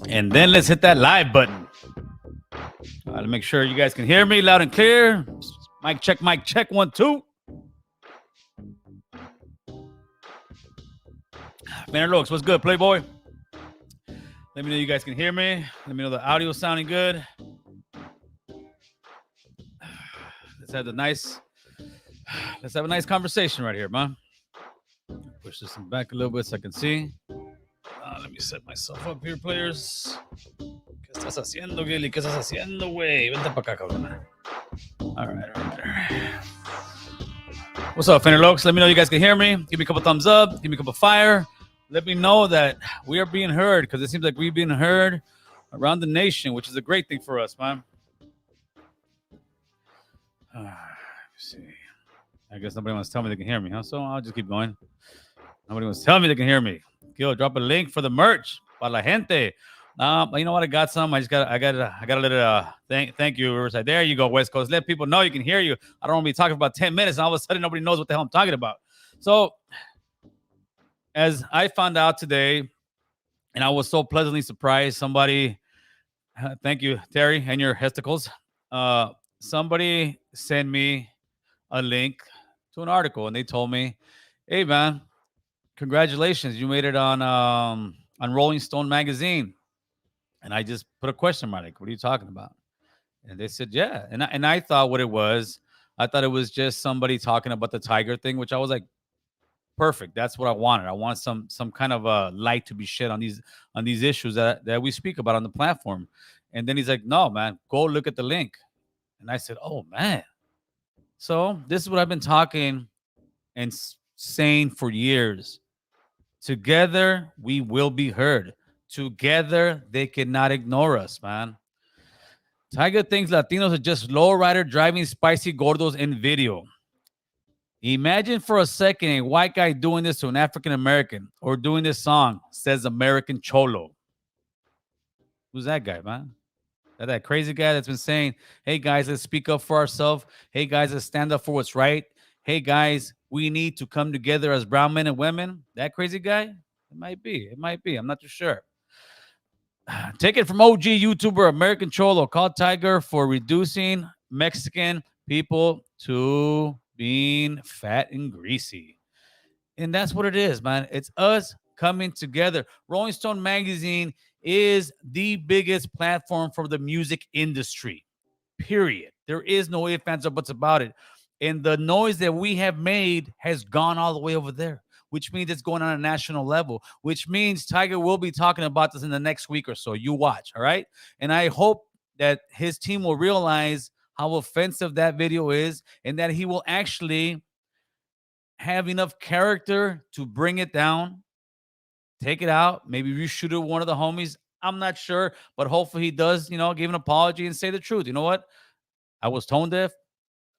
And then let's hit that live button. To make sure you guys can hear me loud and clear. Mic check, 1, 2. Man, looks, what's good, Playboy? Let me know you guys can hear me. Let me know the audio sounding good. Let's have a nice conversation right here, man. Push this back a little bit so I can see. Let me set myself up here, players. ¿Qué estás haciendo, Gilly? ¿Qué estás haciendo, güey? Vente para acá, cabrón. All right. What's up, Finnerlokes? Let me know you guys can hear me. Give me a couple thumbs up. Give me a couple fire. Let me know that we are being heard, because it seems like we've been heard around the nation, which is a great thing for us, man. Let me see. I guess nobody wants to tell me they can hear me, huh? So I'll just keep going. Nobody wants to tell me they can hear me. Gil, drop a link for the merch para la gente. You know what? I got some. I got a little thank you, Riverside. There you go, West Coast. Let people know you can hear you. I don't want to be talking for about 10 minutes, and all of a sudden nobody knows what the hell I'm talking about. So, as I found out today, and I was so pleasantly surprised, somebody, thank you, Terry, and your testicles. Somebody sent me a link to an article, and they told me, "Hey, man, congratulations, you made it on Rolling Stone magazine." And I just put a question mark, like, "What are you talking about?" And they said, "Yeah." And I thought what it was, I thought it was just somebody talking about the Tiger thing, which I was like, perfect. That's what I wanted. I want some kind of a light to be shed on these issues that we speak about on the platform. And then he's like, "No, man, go look at the link." And I said, "Oh, man." So this is what I've been talking and saying for years. Together, we will be heard. Together, they cannot ignore us, man. Tiger thinks Latinos are just lowrider driving spicy gordos in video. Imagine for a second a white guy doing this to an African American, or doing this song, says American Cholo. Who's that guy, man? That crazy guy that's been saying, "Hey guys, let's speak up for ourselves. Hey guys, let's stand up for what's right. Hey guys, we need to come together as brown men and women." That crazy guy? It might be. I'm not too sure. Take it from OG YouTuber American Cholo, called Tiger for reducing Mexican people to being fat and greasy. And that's what it is, man. It's us coming together. Rolling Stone magazine is the biggest platform for the music industry, period. There is no ifs, ands, or buts about it. And the noise that we have made has gone all the way over there, which means it's going on a national level, which means Tiger will be talking about this in the next week or so. You watch, all right? And I hope that his team will realize how offensive that video is, and that he will actually have enough character to bring it down, take it out, maybe reshoot it with one of the homies. I'm not sure, but hopefully he does, give an apology and say the truth. You know what? I was tone deaf.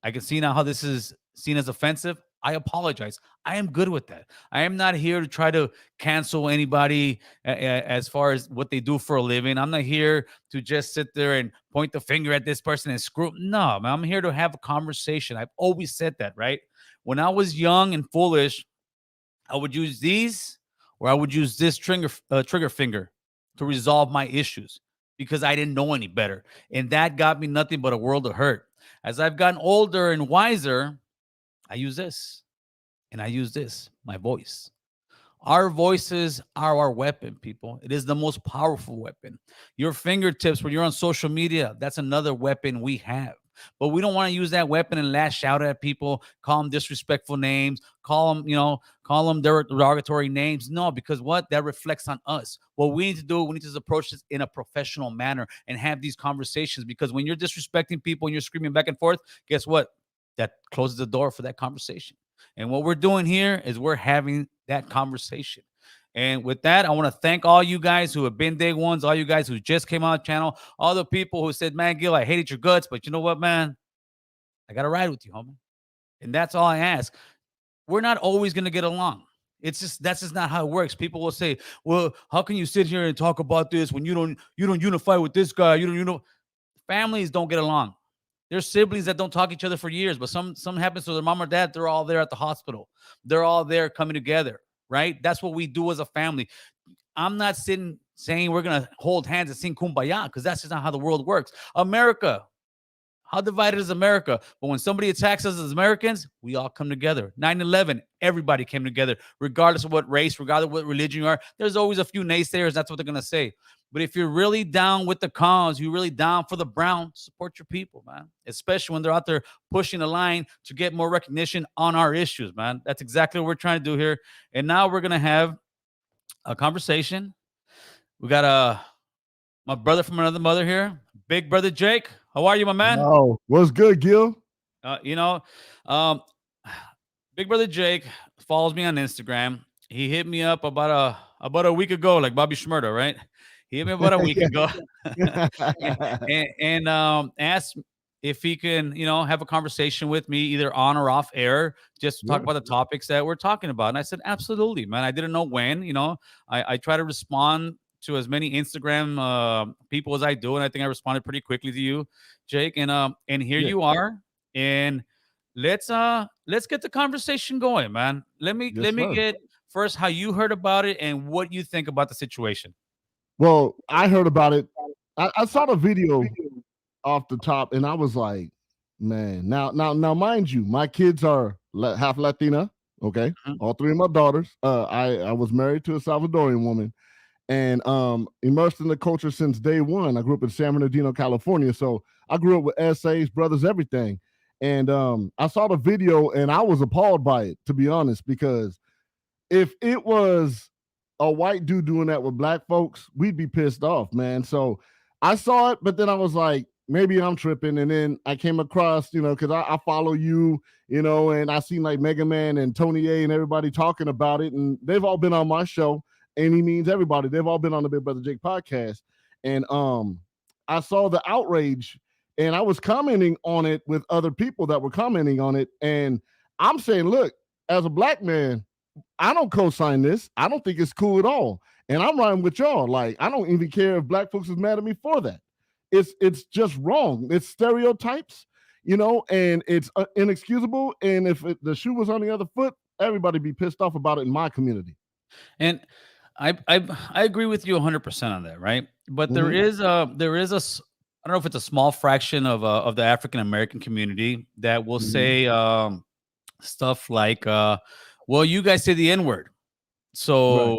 I can see now how this is seen as offensive. I apologize. I am good with that. I am not here to try to cancel anybody as far as what they do for a living. I'm not here to just sit there and point the finger at this person and screw. No, man, I'm here to have a conversation. I've always said that, right? When I was young and foolish, I would use these, or I would use this trigger finger to resolve my issues, because I didn't know any better. And that got me nothing but a world of hurt. As I've gotten older and wiser, I use this, and I use this, my voice. Our voices are our weapon, people. It is the most powerful weapon. Your fingertips, when you're on social media, that's another weapon we have. But we don't want to use that weapon and lash out at people, call them disrespectful names, call them derogatory names. No, because what? That reflects on us. What we need to do, we need to approach this in a professional manner and have these conversations. Because when you're disrespecting people and you're screaming back and forth, guess what? That closes the door for that conversation. And what we're doing here is we're having that conversation. And with that, I want to thank all you guys who have been day ones, all you guys who just came on the channel, all the people who said, "Man, Gil, I hated your guts, but you know what, man? I got to ride with you, homie." And that's all I ask. We're not always going to get along. That's just not how it works. People will say, "Well, how can you sit here and talk about this when you don't unify with this guy? Families don't get along. There's siblings that don't talk to each other for years, but some happens to their mom or dad. They're all there at the hospital. They're all there coming together, right? That's what we do as a family. I'm not sitting saying we're gonna hold hands and sing kumbaya, because that's just not how the world works. America, how divided is America? But when somebody attacks us as Americans, we all come together. 9/11, everybody came together, regardless of what race, regardless of what religion you are. There's always a few naysayers. That's what they're going to say. But if you're really down with the cause, you're really down for the brown, support your people, man. Especially when they're out there pushing the line to get more recognition on our issues, man. That's exactly what we're trying to do here. And now we're going to have a conversation. We got my brother from another mother here, Big Brother Jake. How are you, my man? Oh, what's good, Gil? You know, um, Big Brother Jake follows me on Instagram. He hit me up about a week ago, like Bobby Schmurda, right? He hit me about a week ago, and asked if he can, have a conversation with me either on or off air, just to talk about the topics that we're talking about. And I said, absolutely, man. I didn't know when. I try to respond to as many Instagram people as I do, and I think I responded pretty quickly to you, Jake. And here you are, and let's get the conversation going, man. Let me get first how you heard about it and what you think about the situation. Well, I heard about it. I saw the video off the top, and I was like, man. Now, mind you, my kids are half Latina. Okay, all three of my daughters. I was married to a Salvadorian woman, and immersed in the culture since day one. I grew up in San Bernardino, California, so I grew up with essays, brothers, everything. And I saw the video, and I was appalled by it, to be honest, because if it was a white dude doing that with black folks, we'd be pissed off, man. So I saw it, but then I was like, maybe I'm tripping. And then I came across, because I follow you, and I seen like Mega Man and Tony A and everybody talking about it, and they've all been on my show. Any means everybody. They've all been on the Big Brother Jake podcast. And I saw the outrage, and I was commenting on it with other people that were commenting on it. And I'm saying, look, as a black man, I don't co-sign this. I don't think it's cool at all. And I'm riding with y'all. Like, I don't even care if black folks is mad at me for that. It's just wrong. It's stereotypes, and it's inexcusable. And if the shoe was on the other foot, everybody be pissed off about it in my community. And I agree with you 100% on that, right? But there is a I don't know if it's a small fraction of the African American community that will say stuff like, "Well, you guys say the N-word, so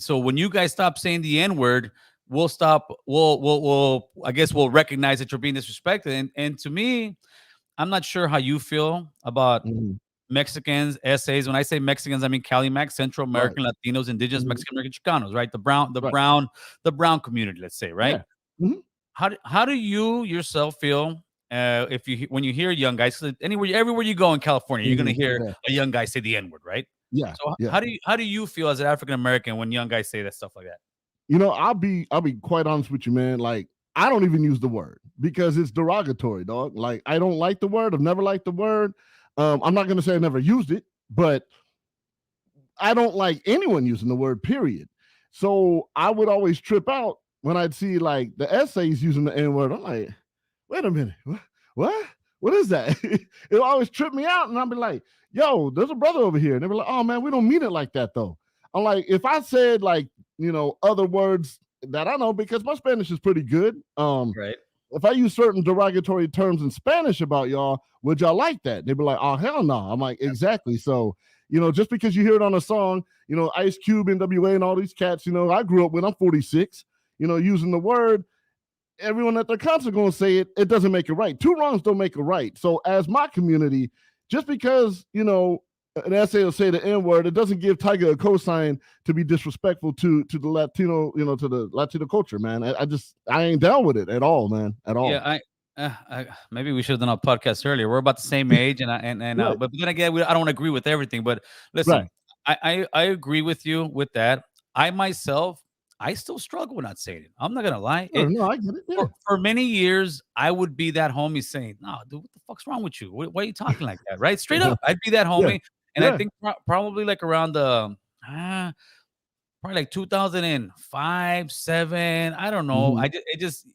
when you guys stop saying the N-word, we'll stop. We'll I guess we'll recognize that you're being disrespected." And to me, I'm not sure how you feel about Mexicans, essays. When I say Mexicans, I mean Cali-Max, Central American, Latinos, Indigenous, Mexican American, Chicanos, right? The brown community, let's say, right? Yeah. How do you yourself feel when you hear young guys? Everywhere you go in California, you're gonna hear a young guy say the N-word, right? Yeah. So how do you feel as an African American when young guys say that stuff like that? I'll be quite honest with you, man. Like, I don't even use the word because it's derogatory, dog. Like, I don't like the word. I've never liked the word. I'm not going to say I never used it, but I don't like anyone using the word, period. So I would always trip out when I'd see like the essays using the N-word. I'm like, wait a minute. What? What is that? It always trip me out. And I'd be like, yo, there's a brother over here. And they'd be like, oh man, we don't mean it like that though. I'm like, if I said like, other words that I know, because my Spanish is pretty good. Right. If I use certain derogatory terms in Spanish about y'all, would y'all like that? They'd be like, oh, hell no. I'm like, exactly. So, just because you hear it on a song, Ice Cube, NWA, and all these cats, I grew up with, I'm 46, using the word, everyone at their concert going to say it, it doesn't make it right. Two wrongs don't make it right. So as my community, just because, an essay will say the N-word, it doesn't give Tiger a cosign to be disrespectful to the Latino, to the Latino culture, man. I ain't down with it at all, man, at all. Yeah, maybe we should have done a podcast earlier. We're about the same age, but then again, I don't agree with everything. But listen, I agree with you with that. I still struggle with not saying it. I'm not gonna lie. No, I get it. Yeah. For many years, I would be that homie saying, "No, dude, what the fuck's wrong with you? Why are you talking like that?" Right? Straight up, I'd be that homie. And I think probably like around the probably like 2005, 7. I don't know.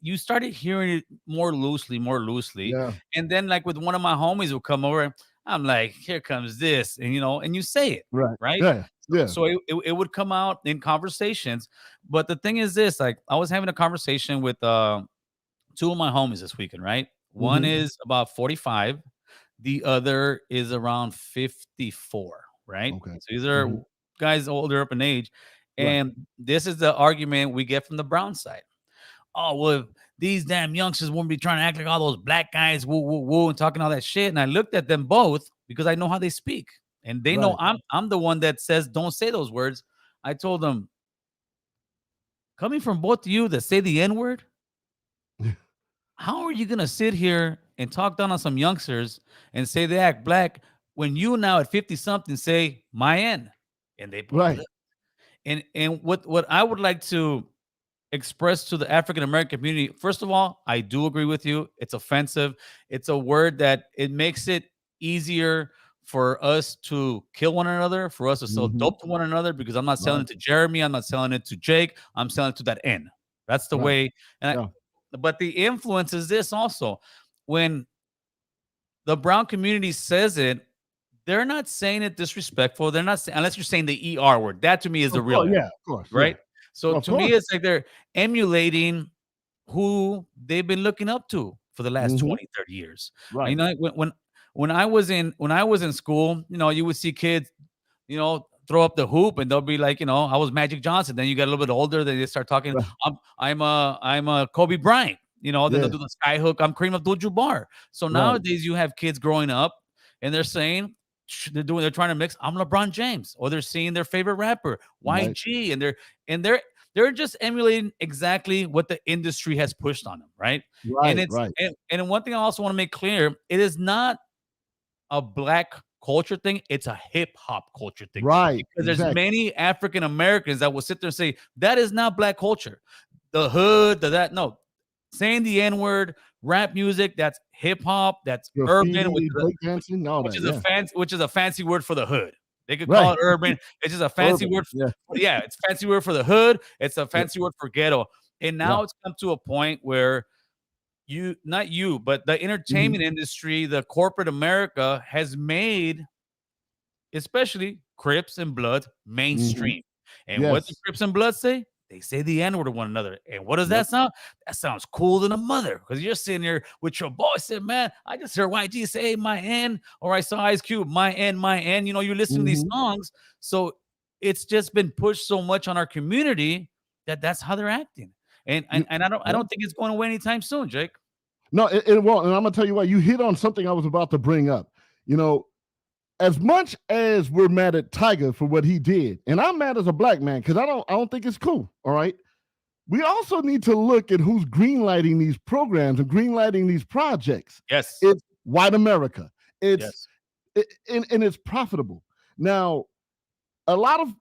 You started hearing it more loosely. Yeah. And then like with one of my homies will come over, I'm like, here comes this, and you say it, right? Yeah. Yeah. So it would come out in conversations. But the thing is this, like I was having a conversation with two of my homies this weekend, right? One Mm-hmm. is about 45, the other is around 54, right? Okay. So these are Mm-hmm. guys older up in age. Right. And this is the argument we get from the brown side. Oh, well, these damn youngsters won't be trying to act like all those black guys, woo, woo, woo, and talking all that shit. And I looked at them both because I know how they speak. And they know Right. I'm the one that says don't say those words. I told them, coming from both of you that say the N-word, how are you gonna sit here and talk down on some youngsters and say they act black when you now at 50 something say my N? And they both Right. look. And what I would like to express to the African American community, first of all, I do agree with you. It's offensive. It's a word that it makes it easier for us to kill one another, for us to sell Mm-hmm. dope to one another, because I'm not selling Right. it to Jeremy, I'm not selling it to Jake, I'm selling it to that N. That's the Right. way. And Yeah. but the influence is this also. When the brown community says it, they're not saying it disrespectful. They're not saying, unless you're saying the ER word. That to me is the Of real course. N, Yeah. Of course. Yeah. right? So Of to me, course. it's like they're emulating who they've been looking up to for the last Mm-hmm. 20, 30 years. You Right. know, when I was in school, you know, you would see kids, you know, throw up the hoop and they'll be like, you know, I was Magic Johnson. Then you get a little bit older, then they start talking, Right. I'm a Kobe Bryant, you know, then they'll Yeah. do the sky hook, I'm Kareem Abdul-Jabbar. So Right. nowadays you have kids growing up and they're saying, they're trying to mix, I'm LeBron James, or they're seeing their favorite rapper Right. YG, and they're just emulating exactly what the industry has pushed on them, right? And Right. it's Right. and one thing I also want to make clear, it is not a black culture thing, it's a hip hop culture thing. Right. Because there's Exactly. many African Americans that will sit there and say that is not black culture. The hood, that, no. Saying the N-word, rap music, that's hip hop, that's urban, Graffiti, breakdancing, all which that. is a Yeah. fancy word for the hood. They could call Right. it urban. It's just a fancy Urban. word. Yeah. Yeah, it's a fancy word for the hood. It's a Yeah. fancy word for ghetto. And Yeah. now it's come to a point where not you, but the Mm-hmm. entertainment industry, the corporate America has made, especially Crips and Blood, Mm-hmm. mainstream. And what the Yes. Crips and Blood say? They say the N-word to one another. And what does Yep. that sound? That sounds cool than a mother. Because you're sitting here with your boy saying, man, I just heard YG say my N, or I saw Ice Cube, my N, my N. You know, you're listening to these Mm-hmm. songs. So it's just been pushed so much on our community that that's how they're acting. And You, and I don't I yeah. don't think it's going away anytime soon, Jake. No, it won't. And I'm gonna tell you what, you hit on something I was about to bring up. You know, as much as we're mad at Tiger for what he did, and I'm mad as a black man because I don't think it's cool. All right. We also need to look at who's greenlighting these programs and greenlighting these projects. Yes. It's white America. It's Yes. and it's profitable. Now, a lot of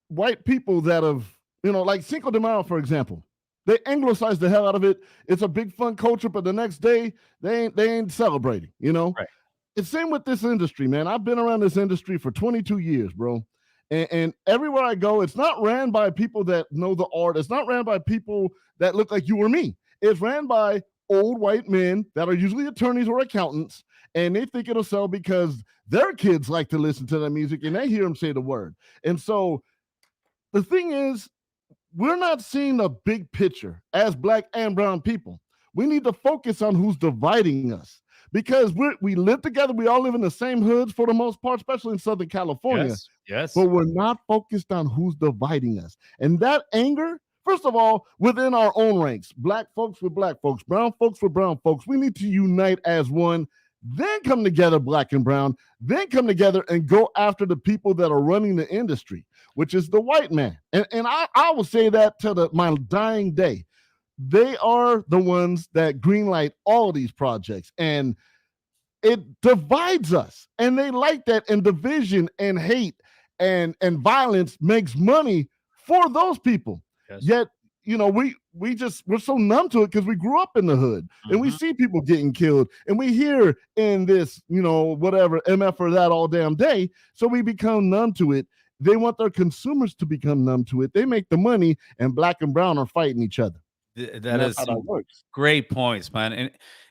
white people that have, like Cinco de Mayo, for example, they anglicize the hell out of it. It's a big fun culture, but the next day they ain't celebrating, Right. It's same with this industry, man. I've been around this industry for 22 years, bro. And everywhere I go, it's not ran by people that know the art. It's not ran by people that look like you or me. It's ran by old white men that are usually attorneys or accountants, and they think it'll sell because their kids like to listen to that music and they hear them say the word. And so the thing is, we're not seeing the big picture as black and brown people. We need to focus on who's dividing us because we live together. We all live in the same hoods for the most part, especially in Southern California. Yes. Yes. But we're not focused on who's dividing us. And that anger, first of all, within our own ranks, black folks with black folks, brown folks with brown folks, we need to unite as one, then come together, black and brown, then come together and go after the people that are running the industry, which is the white man. And I will say that to my dying day. They are the ones that greenlight all of these projects. And it divides us. And they like that. And division and hate and violence makes money for those people. Yes. Yet, we're so numb to it because we grew up in the hood and we see people getting killed and we hear in this, whatever MF or that all damn day. So we become numb to it. They want their consumers to become numb to it. They make the money and black and brown are fighting each other. And That that's is how that some works. great points, man.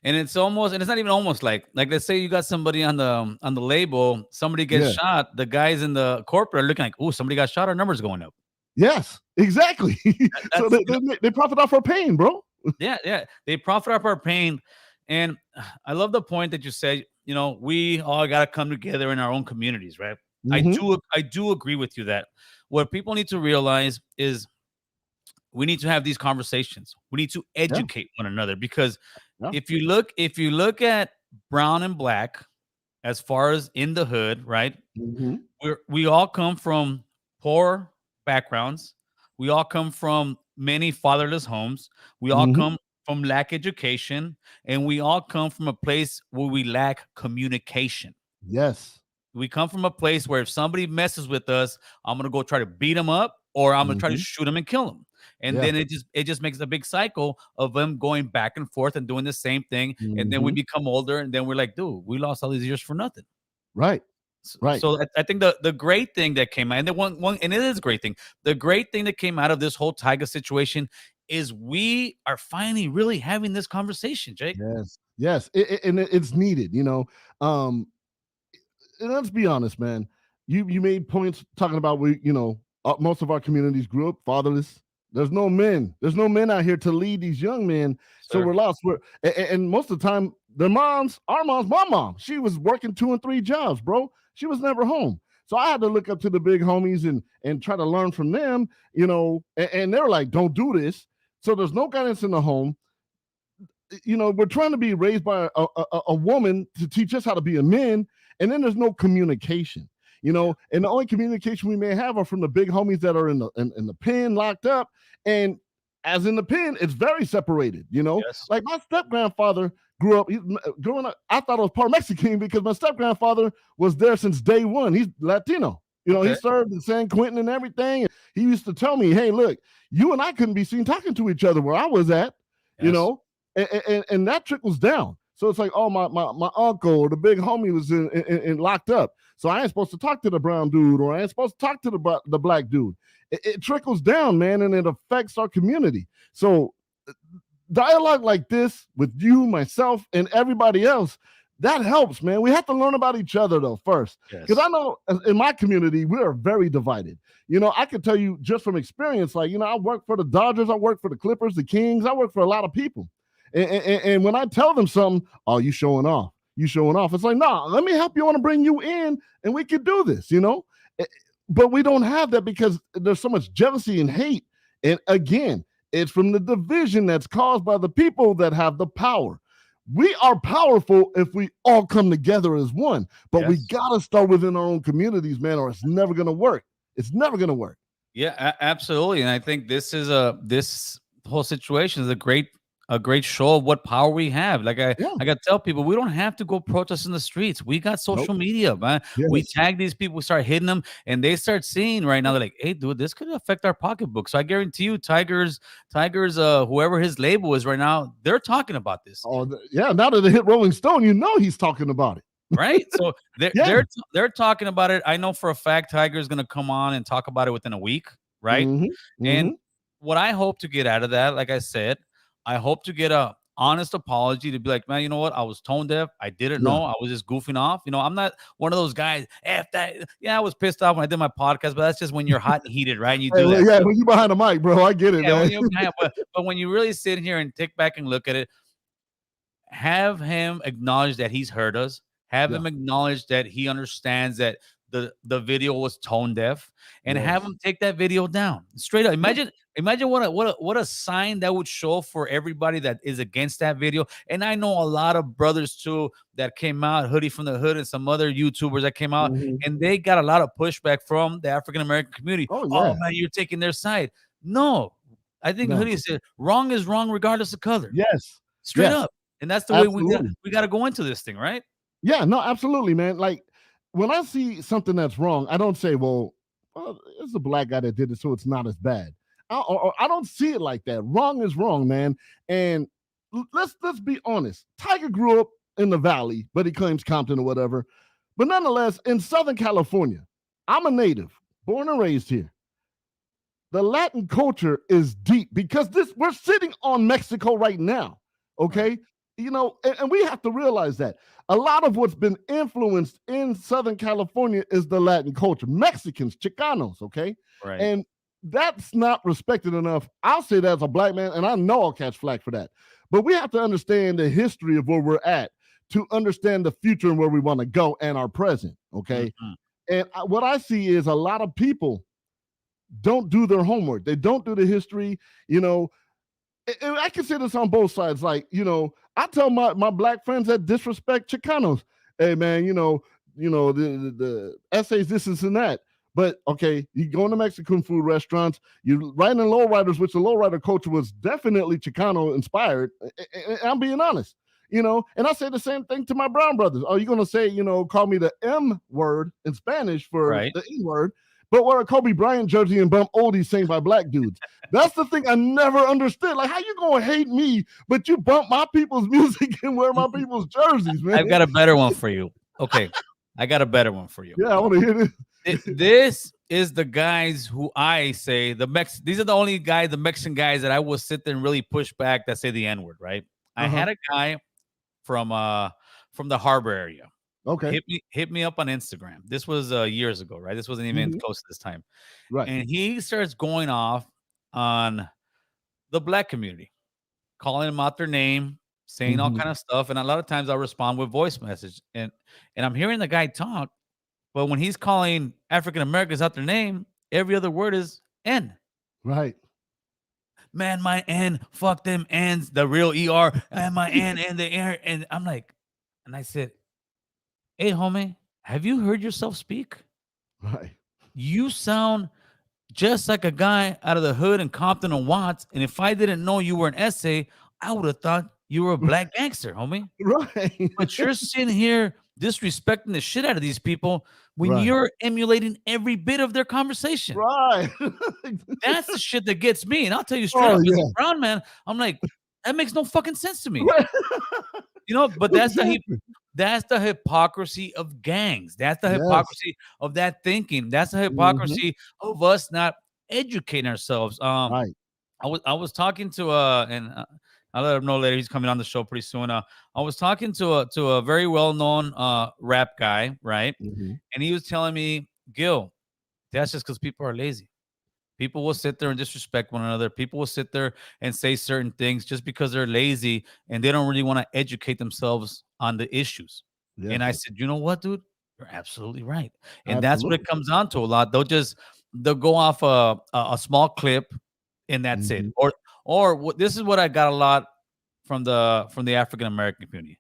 And it's almost, and it's not even almost like let's say you got somebody on the label, somebody gets Yeah. shot, the guys in the corporate are looking like, oh, somebody got shot, our numbers going up. Yes, exactly. So That's they profit off our pain, bro. yeah, yeah. They profit off our pain. And I love the point that you said, we all gotta come together in our own communities, right? Hmm. I do agree with you that what people need to realize is we need to have these conversations. We need to Yeah. educate one another because Yeah. if you look at brown and black as far as in the hood, right? Hmm. We all come from poor backgrounds. We all come from many fatherless homes. We all Hmm. come from lack education, and we all come from a place where we lack communication. Yes. We come from a place where if somebody messes with us, I'm gonna go try to beat them up, or I'm gonna try to Hmm. shoot them and kill them. And Yeah. then it just makes a big cycle of them going back and forth and doing the same thing. And then we Hmm. become older, and then we're like, dude, we lost all these years for nothing. Right. So, Right. so I think the great thing that came out, and the one, and it is a great thing. The great thing that came out of this whole Tiger situation is we are finally really having this conversation, Jake. Yes. Yes. And it's needed. Um, and let's be honest, man. You made points talking about most of our communities grew up fatherless. There's no men. There's no men out here to lead these young men. So Sir. we're lost. And most of the time, their moms, our moms, my mom, she was working 2 and 3 jobs, bro. She was never home. So I had to look up to the big homies and try to learn from them, and they were like, don't do this. So there's no guidance in the home. We're trying to be raised by a woman to teach us how to be a man, and then there's no communication. And the only communication we may have are from the big homies that are in the pen locked up. And as in the pen, it's very separated. Yes. Like my step grandfather grew up. Growing up, I thought I was part Mexican because my step grandfather was there since day one. He's Latino. He Okay. served in San Quentin and everything. He used to tell me, "Hey, look, you and I couldn't be seen talking to each other where I was at." You Yes. know, and that trickles down. So it's like, oh, my uncle or the big homie was in locked up. So I ain't supposed to talk to the brown dude, or I ain't supposed to talk to the black dude. It trickles down, man, and it affects our community. So dialogue like this with you, myself, and everybody else, that helps, man. We have to learn about each other though first, because Yes. I know in my community we are very divided. I can tell you just from experience, like I work for the Dodgers, I work for the Clippers, the Kings, I work for a lot of people, and when I tell them something, oh, you showing off, you showing off. It's like, nah, let me help you. I want to bring you in, and we can do this, But we don't have that because there's so much jealousy and hate, and again, it's from the division that's caused by the people that have the power. We are powerful if we all come together as one, but we Yes. got to start within our own communities, man, or it's never going to work. It's never going to work. Yeah, absolutely. And I think this whole situation is a great show of what power we have. Like Yeah. I got to tell people, we don't have to go protest in the streets. We got Nope. social media, man. We Yes. tag these people, we start hitting them, and they start seeing right now. They're like, "Hey, dude, this could affect our pocketbook." So I guarantee you, Tigers, whoever his label is right now, they're talking about this. Oh, yeah. Now that they hit Rolling Stone, he's talking about it. Right? So they're Yeah. they're they're talking about it. I know for a fact Tiger is going to come on and talk about it within a week, right? Mm-hmm. And Mm-hmm. what I hope to get out of that, like I said, I hope to get a honest apology to be like, man, you know what? I was tone deaf. I didn't Yeah. know. I was just goofing off. I'm not one of those guys. F that. Yeah, I was pissed off when I did my podcast, but that's just when you're hot and heated, right? And you do that. Yeah, when you behind the mic, bro, I get it, Yeah, man. but when you really sit here and take back and look at it, have him acknowledge that he's heard us. Have Yeah. him acknowledge that he understands that the video was tone deaf, and have Yes. him take that video down straight up. Imagine what a sign that would show for everybody that is against that video. And I know a lot of brothers too that came out, Hoodie from the Hood and some other YouTubers that came out, Mm-hmm. and they got a lot of pushback from the African American community. Oh, Oh yeah. man, you're taking their side. No, I think No. Hoodie said wrong is wrong regardless of color. Yes. Straight Yes. up. And that's the way we Absolutely. got to go into this thing, right? Yeah, no, absolutely, man. Like when I see something that's wrong, I don't say, well, it's a black guy that did it, so it's not as bad. I don't see it like that. Wrong is wrong, man. And let's be honest. Tiger grew up in the Valley, but he claims Compton or whatever. But nonetheless, in Southern California, I'm a native, born and raised here. the Latin culture is deep because we're sitting on Mexico right now. Okay. Right. And we have to realize that a lot of what's been influenced in Southern California is the Latin culture, Mexicans, Chicanos. Okay. Right. And that's not respected enough. I'll say that as a black man, and I know I'll catch flack for that. But we have to understand the history of where we're at to understand the future and where we want to go and our present. Okay. And what I see is a lot of people don't do their homework. They don't do the history. I can say this on both sides. Like, I tell my black friends that disrespect Chicanos, hey man, the essays, this and that. But okay, you go into Mexican food restaurants, you riding in lowriders, which the lowrider culture was definitely Chicano inspired. And I'm being honest, and I say the same thing to my brown brothers. Are you going to say, call me the M word in Spanish for the E word? But wear a Kobe Bryant jersey and bump oldies sang by black dudes. That's the thing I never understood. Like, how you gonna hate me, but you bump my people's music and wear my people's jerseys, man? I've got a better one for you. Okay, I got a better one for you. Yeah, I want to hear this. This is the guys who I say these are the only guys, the Mexican guys that I will sit there and really push back that say the N-word, right? I had a guy from the Harbor area. Okay. Hit me up on Instagram. This was years ago, right? This wasn't even close to this time. Right. And he starts going off on the black community, calling them out their name, saying all kind of stuff. And a lot of times I'll respond with voice message. And I'm hearing the guy talk, but when he's calling African Americans out their name, every other word is N. Right. Man, my N, fuck them N's, the real ER, and my N and the air. And I'm like, and I said, hey, homie, have you heard yourself speak? Right. You sound just like a guy out of the hood in Compton and Watts. And if I didn't know you were an essay, I would have thought you were a black gangster, homie. Right. But you're sitting here disrespecting the shit out of these people when you're emulating every bit of their conversation. Right. That's the shit that gets me. And I'll tell you straight up, as a brown man, I'm like, that makes no fucking sense to me. But that's the hypocrisy of gangs. That's the hypocrisy of that thinking. That's the hypocrisy of us not educating ourselves. Right. I was talking to and I'll let him know later. He's coming on the show pretty soon. I was talking to a very well-known rap guy, right? And he was telling me, Gil, that's just because people are lazy. People will sit there and disrespect one another. People will sit there and say certain things just because they're lazy and they don't really want to educate themselves on the issues. Yes. And I said, you know what, dude? You're absolutely right. And that's what it comes down to a lot. They'll go off a small clip and that's it. Or this is what I got a lot from the African American community.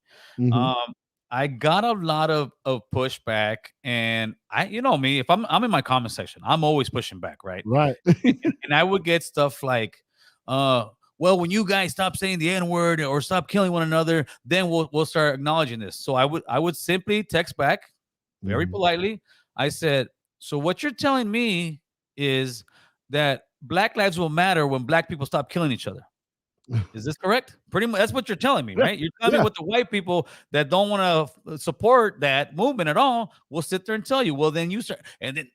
I got a lot of pushback, and you know me, if I'm in my comment section, I'm always pushing back, right? Right. and I would get stuff like, well, when you guys stop saying the N-word or stop killing one another, then we'll start acknowledging this. So I would simply text back very politely. I said, so what you're telling me is that Black lives will matter when black people stop killing each other. Is this correct? Pretty much, that's what you're telling me, right? You're telling me what the white people that don't want to support that movement at all will sit there and tell you. Well, then you start, and then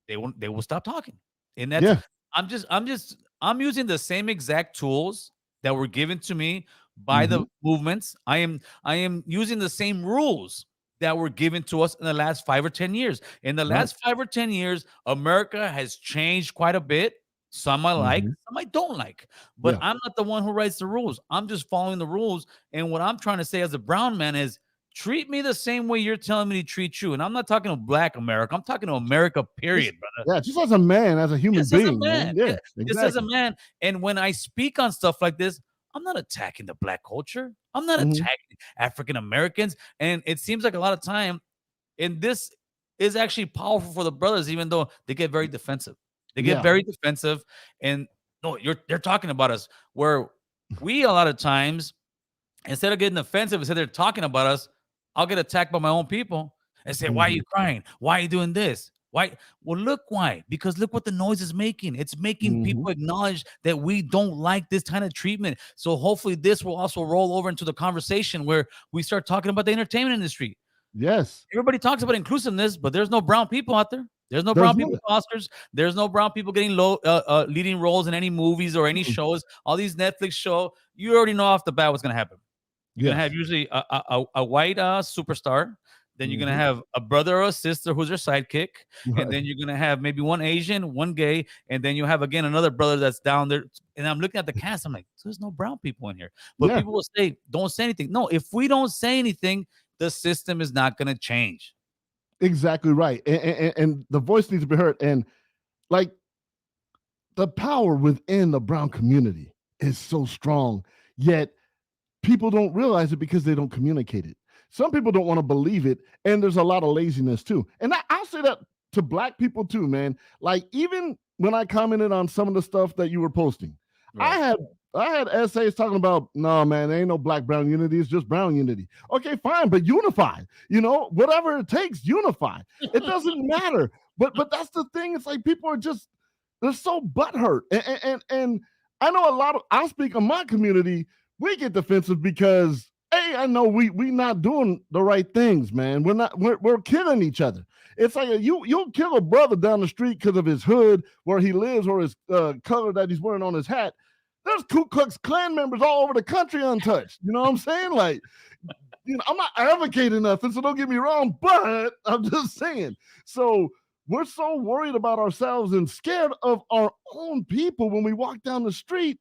they will stop talking. And that's I'm using the same exact tools that were given to me by the movements. I am using the same rules that were given to us in the last 5 or 10 years. In the last 5 or 10 years, America has changed quite a bit. Some I like, some I don't like. But I'm not the one who writes the rules. I'm just following the rules. And what I'm trying to say as a brown man is treat me the same way you're telling me to treat you. And I'm not talking to Black America. I'm talking to America, period, brother. Yeah, just as a man, as a human being. As a man. Yeah, just as a man. And when I speak on stuff like this, I'm not attacking the Black culture. I'm not attacking African Americans. And it seems like a lot of time, and this is actually powerful for the brothers, even though they get very defensive. They get very defensive, and no, they're talking about us. Where we a lot of times, instead of getting offensive, instead they're talking about us, I'll get attacked by my own people and say, "Why are you crying? Why are you doing this? Why?" Well, look why. Because look what the noise is making. It's making people acknowledge that we don't like this kind of treatment. So hopefully, this will also roll over into the conversation where we start talking about the entertainment industry. Yes, everybody talks about inclusiveness, but there's no brown people out there. There's no There's brown people none. in Oscars. There's no brown people getting leading roles in any movies or any Mm. shows. All these Netflix show, you already know off the bat what's gonna happen. You're gonna have Yes. usually a white superstar. Then you're gonna Mhm. have a brother or a sister who's your sidekick, and Right. then you're gonna have maybe one Asian, one gay, and then you have again another brother that's down there. And I'm looking at the cast. I'm like, so there's no brown people in here. But Yeah. people will say, don't say anything. No, if we don't say anything, the system is not gonna change. Exactly right. And the voice needs to be heard. And like the power within the brown community is so strong, yet people don't realize it because they don't communicate it. Some people don't want to believe it, and there's a lot of laziness too. And I'll say that to black people too, man. Like even when I commented on some of the stuff that you were posting, I Right. had I had essays talking about, no, man, there ain't no black brown unity, it's just brown unity. Okay, fine, but unify. Whatever it takes, unify. It doesn't matter. But that's the thing. It's like people are just they're so butthurt. And I know a lot of I speak on my community, we get defensive because hey, I know we not doing the right things, man. We're killing each other. It's like you'll kill a brother down the street because of his hood, where he lives, or his color that he's wearing on his hat. There's Ku Klux Klan members all over the country untouched. You know what I'm saying? Like, I'm not advocating nothing, so don't get me wrong, but I'm just saying. So we're so worried about ourselves and scared of our own people when we walk down the street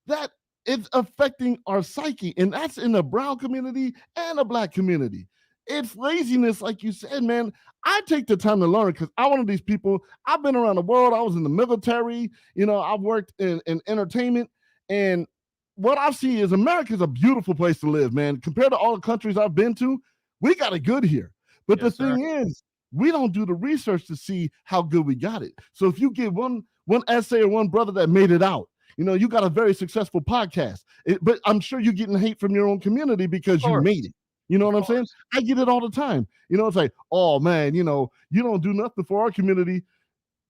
that it's affecting our psyche. And that's in the brown community and the black community. It's laziness, like you said, man. I take the time to learn because I'm one of these people. I've been around the world. I was in the military. I've worked in entertainment. And what I see is America is a beautiful place to live, man. Compared to all the countries I've been to, we got it good here. But the Yes, sir. thing is, we don't do the research to see how good we got it. So if you get one essay or one brother that made it out, you got a very successful podcast. But I'm sure you're getting hate from your own community because you made it. You know Of what I'm saying? course. I get it all the time. It's like, oh man, you don't do nothing for our community.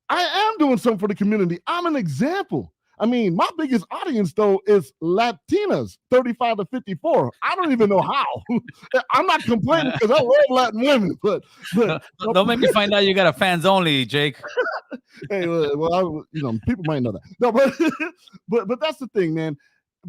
I am doing something for the community. I'm an example. I mean, my biggest audience though is Latinas, 35 to 54. I don't even know how. I'm not complaining because I love Latin women, but Don't make me find out you got a fans only, Jake. hey, well, people might know that. No, but but that's the thing, man.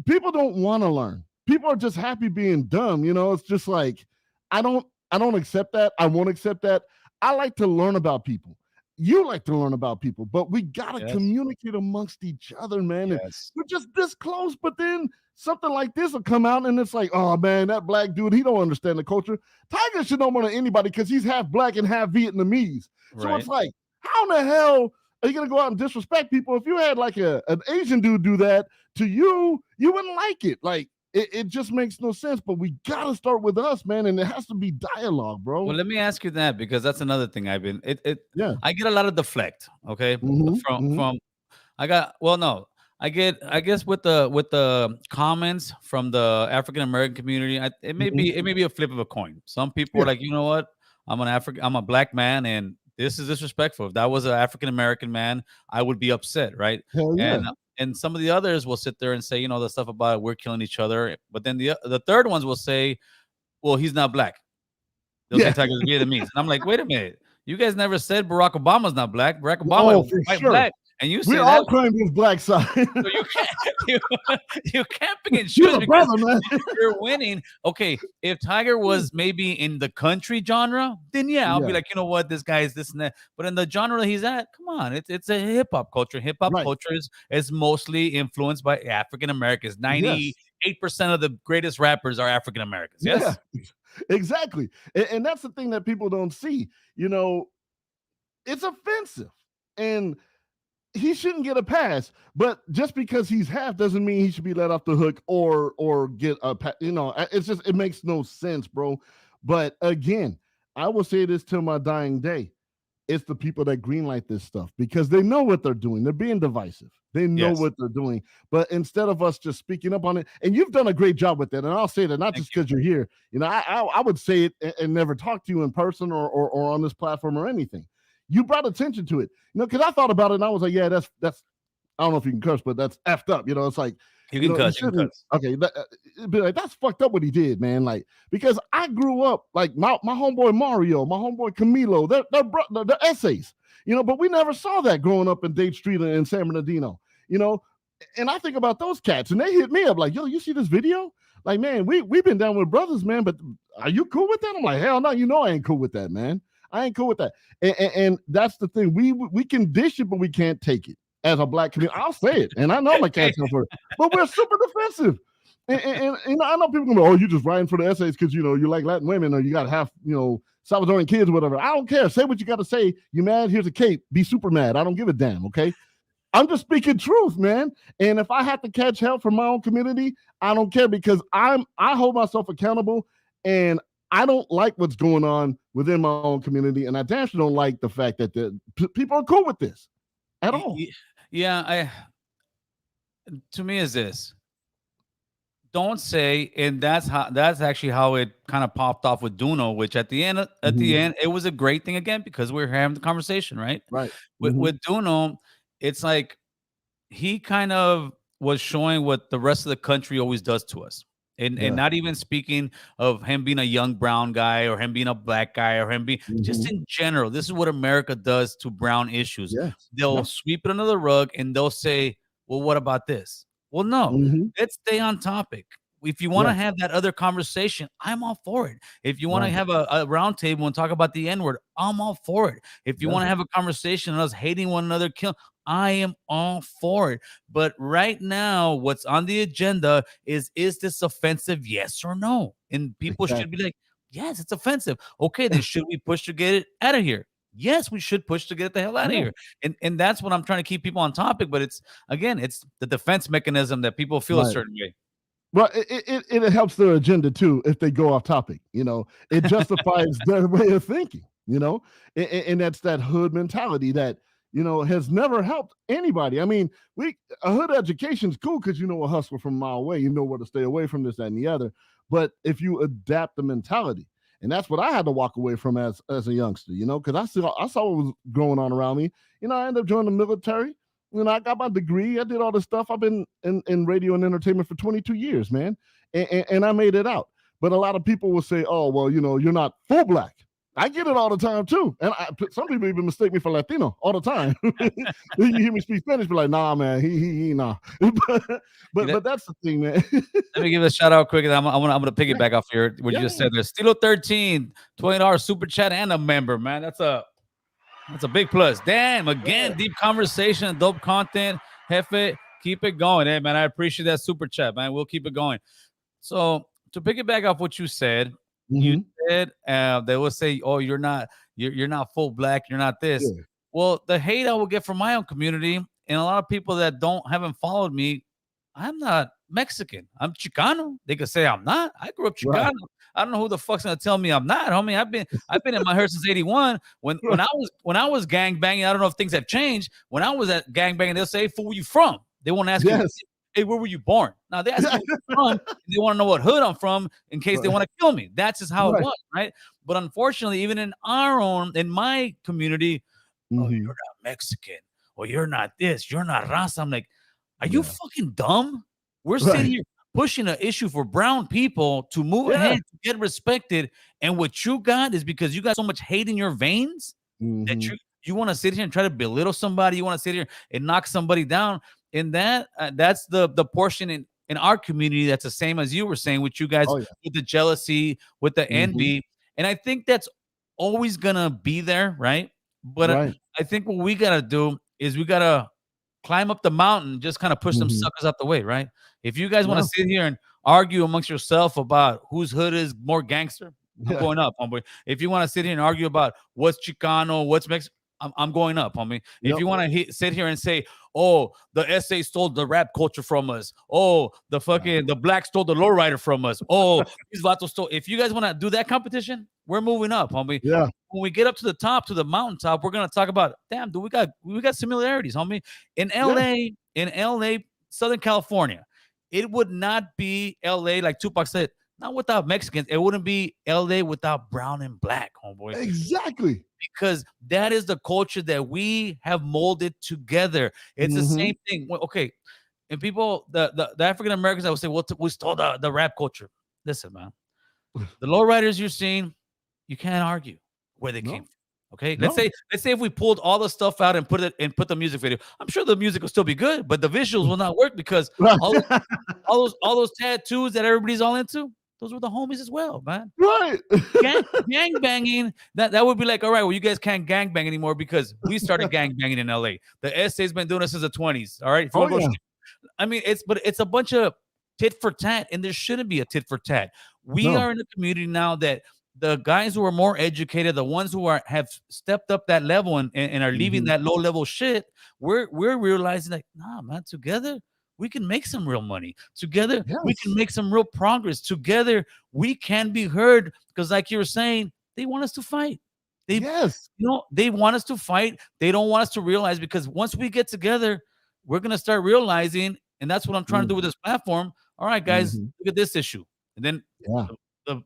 People don't want to learn. People are just happy being dumb. It's just like I don't accept that. I won't accept that. I like to learn about people. You like to learn about people, but we gotta Yes. communicate amongst each other, man. And Yes. we're just this close, but then something like this will come out, and it's like, oh man, that black dude, he don't understand the culture. Tiger should know more than anybody because he's half black and half Vietnamese. So Right. it's like, how in the hell are you gonna go out and disrespect people? If you had like an Asian dude do that to you, you wouldn't like it. Like it just makes no sense. But we gotta start with us, man, and it has to be dialogue, bro. Well, let me ask you that because that's another thing I've been. Yeah. I get a lot of deflect. Okay. From I got. Well, no. I guess with the comments from the African American community, it may be a flip of a coin. Some people are Yeah. like, you know what? I'm a black man, and this is disrespectful. If that was an African American man, I would be upset, right? Hell yeah. And some of the others will sit there and say, the stuff about we're killing each other. But then the third ones will say, well, he's not black. They'll say Tiger's Vietnamese. And I'm like, wait a minute. You guys never said Barack Obama's not black. Barack Obama is for white sure. black. And you say We all claim this black side. so you can't pick and choose You're a because brother, man. you're winning. Okay, if Tiger was maybe in the country genre, then I'll be like, you know what, this guy is this and that. But in the genre he's at, come on, it's a hip hop culture. Hip hop culture is mostly influenced by African Americans. 98% of the greatest rappers are African Americans. Yes, exactly. And that's the thing that people don't see. It's offensive, and he shouldn't get a pass, but just because he's half doesn't mean he should be let off the hook or get a pass. It's just, it makes no sense, bro. But again, I will say this till my dying day. It's the people that greenlight this stuff because they know what they're doing. They're being divisive. They know what they're doing. But instead of us just speaking up on it, and you've done a great job with that, and I'll say that not just because you're here. I would say it and never talk to you in person or on this platform or anything. You brought attention to it, because I thought about it and I was like, yeah, that's I don't know if you can curse, but that's effed up. It's like you can cuss. Okay, be like, that's fucked up what he did, man. Like, because I grew up like my homeboy Mario, my homeboy Camilo, they're essays. But we never saw that growing up in Dade Street in San Bernardino, and I think about those cats, and they hit me up like, yo, you see this video? Like, man, we've been down with brothers, man, but are you cool with that? I'm like, hell no, I ain't cool with that, man. I ain't cool with that. And that's the thing. We can dish it, but we can't take it as a black community. I'll say it, and I know my cats for it, but we're super defensive. And I know people can go, oh, you just writing for the essays because you like Latin women, or you got half Salvadoran kids or whatever. I don't care. Say what you got to say. You mad? Here's a cape. Be super mad. I don't give a damn. Okay. I'm just speaking truth, man. And if I have to catch hell from my own community, I don't care, because I hold myself accountable, and I don't like what's going on within my own community, and I damn sure don't like the fact that people are cool with this at all. Yeah, to me is this. Don't say, and that's actually how it kind of popped off with Duno, which at the end it was a great thing again, because we're having the conversation, right? Right. With Duno, it's like he kind of was showing what the rest of the country always does to us. And not even speaking of him being a young brown guy, or him being a black guy, or him being just in general. This is what America does to brown issues. Yes. They'll sweep it under the rug, and they'll say, well, what about this? Well, no, let's stay on topic. If you want to have that other conversation, I'm all for it. If you want to have a round table and talk about the N-word, I'm all for it. If you want to have a conversation on us hating one another, I am all for it. But right now, what's on the agenda is this offensive, yes or no? And people should be like, yes, it's offensive. Okay, then should we push to get it out of here? Yes, we should push to get the hell out of here. And that's what I'm trying to keep people on topic. But it's the defense mechanism that people feel a certain way. Well, it helps their agenda too if they go off topic. It justifies their way of thinking. And that's that hood mentality that has never helped anybody. I mean, a hood education is cool because a hustler from a mile away, you know where to stay away from, this, that, and the other. But if you adapt the mentality, and that's what I had to walk away from as a youngster, because I saw what was going on around me. I ended up joining the military. I got my degree. I did all this stuff. I've been in radio and entertainment for 22 years, man. And I made it out. But a lot of people will say, oh, well, you're not full black. I get it all the time, too. And some people even mistake me for Latino all the time. You hear me speak Spanish, be like, nah, man, he nah. but that's the thing, man. Let me give a shout out quick. I'm gonna piggyback off here what you just said there. Stilo 13, $20 super chat and a member, man. That's a big plus. Damn, again, deep conversation, dope content. Jefe, keep it going. Hey, man, I appreciate that super chat, man. We'll keep it going. So to piggyback off what you said, you said they will say, oh, you're not full black, you're not this. Yeah. Well, the hate I will get from my own community, and a lot of people that haven't followed me, I'm not Mexican. I'm Chicano. They could say I'm not. I grew up Chicano. Right. I don't know who the fuck's gonna tell me I'm not, homie. I've been in my hair since '81. When I was gang banging, I don't know if things have changed. When I was at gang banging, they'll say, "Where were you from?" They won't ask you, "Hey, where were you born?" Now they ask me where I'm from. They want to know what hood I'm from in case they want to kill me. That's just how it was, right? But unfortunately, even in my community, oh, you're not Mexican, or you're not this, you're not raza. I'm like, are you fucking dumb? We're sitting here pushing an issue for brown people to move ahead, to get respected. And what you got is because you got so much hate in your veins that you want to sit here and try to belittle somebody. You want to sit here and knock somebody down. And that's the portion in our community that's the same as you were saying with you guys, with the jealousy, with the envy. And I think that's always going to be there, right? But I think what we got to do is we got to climb up the mountain, just kind of push them suckers out the way, right? If you guys want to sit here and argue amongst yourself about whose hood is more gangster, I'm going up, homeboy. If you want to sit here and argue about what's Chicano, what's Mexican, I'm going up, homie. If you want to sit here and say, oh, the SA stole the rap culture from us. Oh, the black stole the lowrider from us. Oh, these vatos stole. If you guys want to do that competition, we're moving up, homie. Yeah. When we get up to the top, to the mountaintop, we're gonna talk about, damn, we got similarities, homie. In LA, Southern California, it would not be LA, like Tupac said, not without Mexicans. It wouldn't be LA without brown and black, homeboy. Exactly. Because that is the culture that we have molded together. It's the same thing. Okay. And people, the African Americans, I would say, well, we stole the rap culture. Listen, man. The lowriders you're seeing, you can't argue where they came from. Okay, No. let's say if we pulled all the stuff out and put the music video, I'm sure the music will still be good, but the visuals will not work because all those tattoos that everybody's all into, those were the homies as well, man. Right. Gang banging, that would be like, all right, well, you guys can't gang bang anymore because we started gang banging in LA. The SA's been doing this since the 20s. All right. If you want to go, I mean, it's a bunch of tit for tat, and there shouldn't be a tit for tat. We are in a community now that the guys who are more educated, the ones who have stepped up that level and are leaving that low level shit, we're realizing like, nah, man, together we can make some real money. Together we can make some real progress. Together we can be heard, because like you were saying, they want us to fight. They want us to fight. They don't want us to realize, because once we get together, we're gonna start realizing, and that's what I'm trying to do with this platform. All right, guys, look at this issue, and then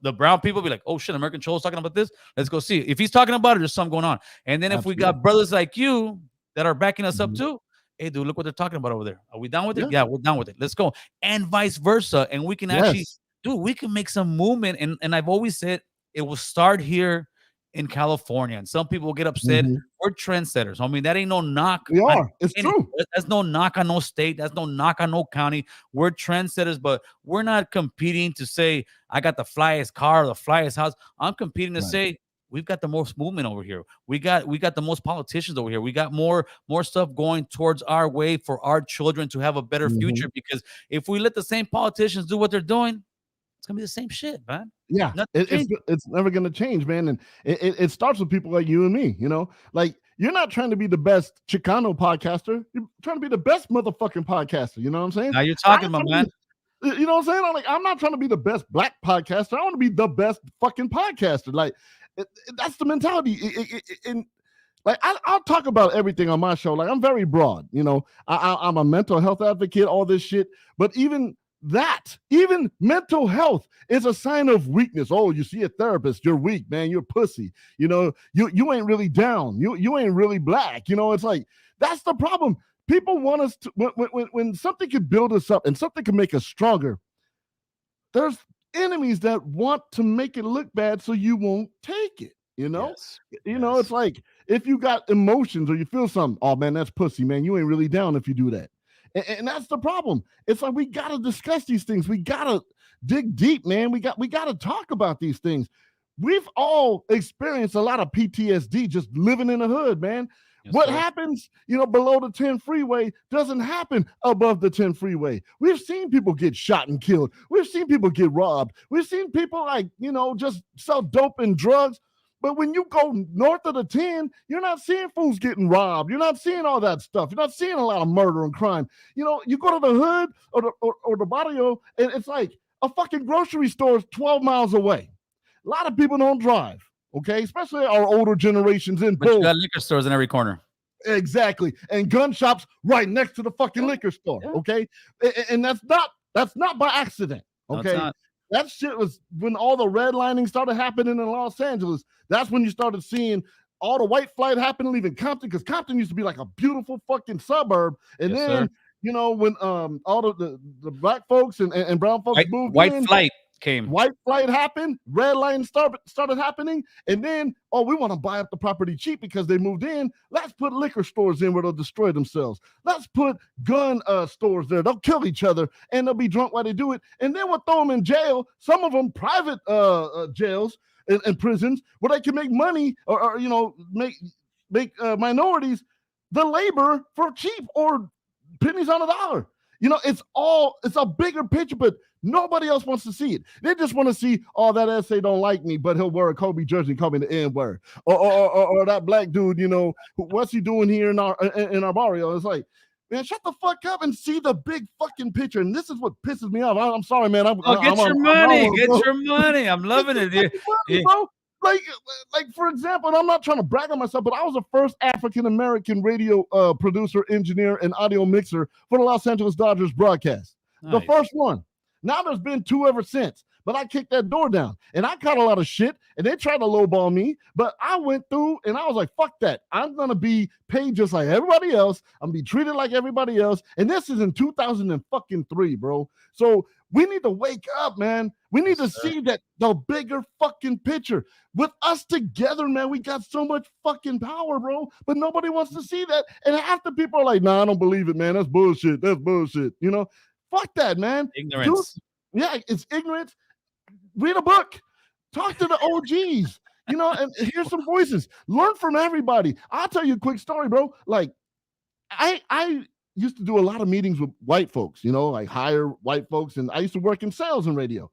the brown people be like, oh shit, American Cholo's talking about this. Let's go see it. If he's talking about it, there's something going on. And then if we got brothers like you that are backing us up too, hey, dude, look what they're talking about over there. Are we down with it? Yeah, we're down with it. Let's go. And vice versa. And we can actually, dude, we can make some movement. And I've always said it will start here in California. And some people will get upset. We're trendsetters. I mean, that ain't no knock. We are. It's true. That's no knock on no state. That's no knock on no county. We're trendsetters, but we're not competing to say, I got the flyest car or the flyest house. I'm competing to say, we've got the most movement over here. We got the most politicians over here. We got more stuff going towards our way for our children to have a better future. Because if we let the same politicians do what they're doing, it's gonna be the same shit, man. Yeah, it's never gonna change, man. And it starts with people like you and me. You know, like, you're not trying to be the best Chicano podcaster. You're trying to be the best motherfucking podcaster. You know what I'm saying? Now you're talking, my man. You know what I'm saying? I'm not trying to be the best black podcaster. I want to be the best fucking podcaster. Like, that's the mentality. And like, I'll talk about everything on my show. Like, I'm very broad. You know, I'm a mental health advocate, all this shit. But even mental health is a sign of weakness. Oh, you see a therapist, you're weak, man. You're pussy. You know, you ain't really down. You ain't really black. You know, it's like, that's the problem. People want us to, when something can build us up and something can make us stronger, there's enemies that want to make it look bad so you won't take it. You know, know, it's like, if you got emotions or you feel something, oh man, that's pussy, man. You ain't really down if you do that. And that's the problem. It's like, we got to discuss these things. We got to dig deep, man. We got to talk about these things. We've all experienced a lot of PTSD just living in the hood, man. What happens, you know, below the 10 freeway doesn't happen above the 10 freeway. We've seen people get shot and killed. We've seen people get robbed. We've seen people, like, you know, just sell dope and drugs. But when you go north of the 10, you're not seeing fools getting robbed. You're not seeing all that stuff. You're not seeing a lot of murder and crime. You know, you go to the hood or the barrio, and it's like a fucking grocery store is 12 miles away. A lot of people don't drive, okay? Especially our older generations in both. You got liquor stores in every corner. Exactly. And gun shops right next to the fucking liquor store, okay? And that's not by accident, okay? No, that shit was when all the redlining started happening in Los Angeles. That's when you started seeing all the white flight happen, leaving Compton, because Compton used to be like a beautiful fucking suburb. And then, you know, when all the black folks and brown folks moved white in, flight came. White flight happened, red line started happening, and then, oh, we want to buy up the property cheap because they moved in. Let's put liquor stores in where they'll destroy themselves. Let's put gun stores there. They'll kill each other, and they'll be drunk while they do it. And then we'll throw them in jail, some of them private jails and prisons, where they can make money or you know, make minorities the labor for cheap or pennies on a dollar. You know, it's a bigger picture, but nobody else wants to see it. They just want to see, oh, that essay don't like me, but he'll wear a Kobe jersey and call me the N-word. Or that black dude, you know, what's he doing here in our barrio? It's like, man, shut the fuck up and see the big fucking picture. And this is what pisses me off. I'm sorry, man. Get your money. I'm loving it. Money, bro. Like for example, and I'm not trying to brag on myself, but I was the first African-American radio producer, engineer, and audio mixer for the Los Angeles Dodgers broadcast. Nice. The first one. Now there's been two ever since. but I kicked that door down. And I caught a lot of shit, and they tried to lowball me, but I went through and I was like, fuck that. I'm going to be paid just like everybody else. I'm going to be treated like everybody else. And this is in 2003, bro. So we need to wake up, man. We need to see that the bigger fucking picture. With us together, man, we got so much fucking power, bro. But nobody wants to see that. And half the people are like, nah, I don't believe it, man. That's bullshit. That's bullshit. You know, fuck that, man. Ignorance. Yeah, it's ignorance. Read a book. Talk to the OGs. You know, and hear some voices. Learn from everybody. I'll tell you a quick story, bro. Like, I used to do a lot of meetings with white folks, you know, like hire white folks. And I used to work in sales and radio.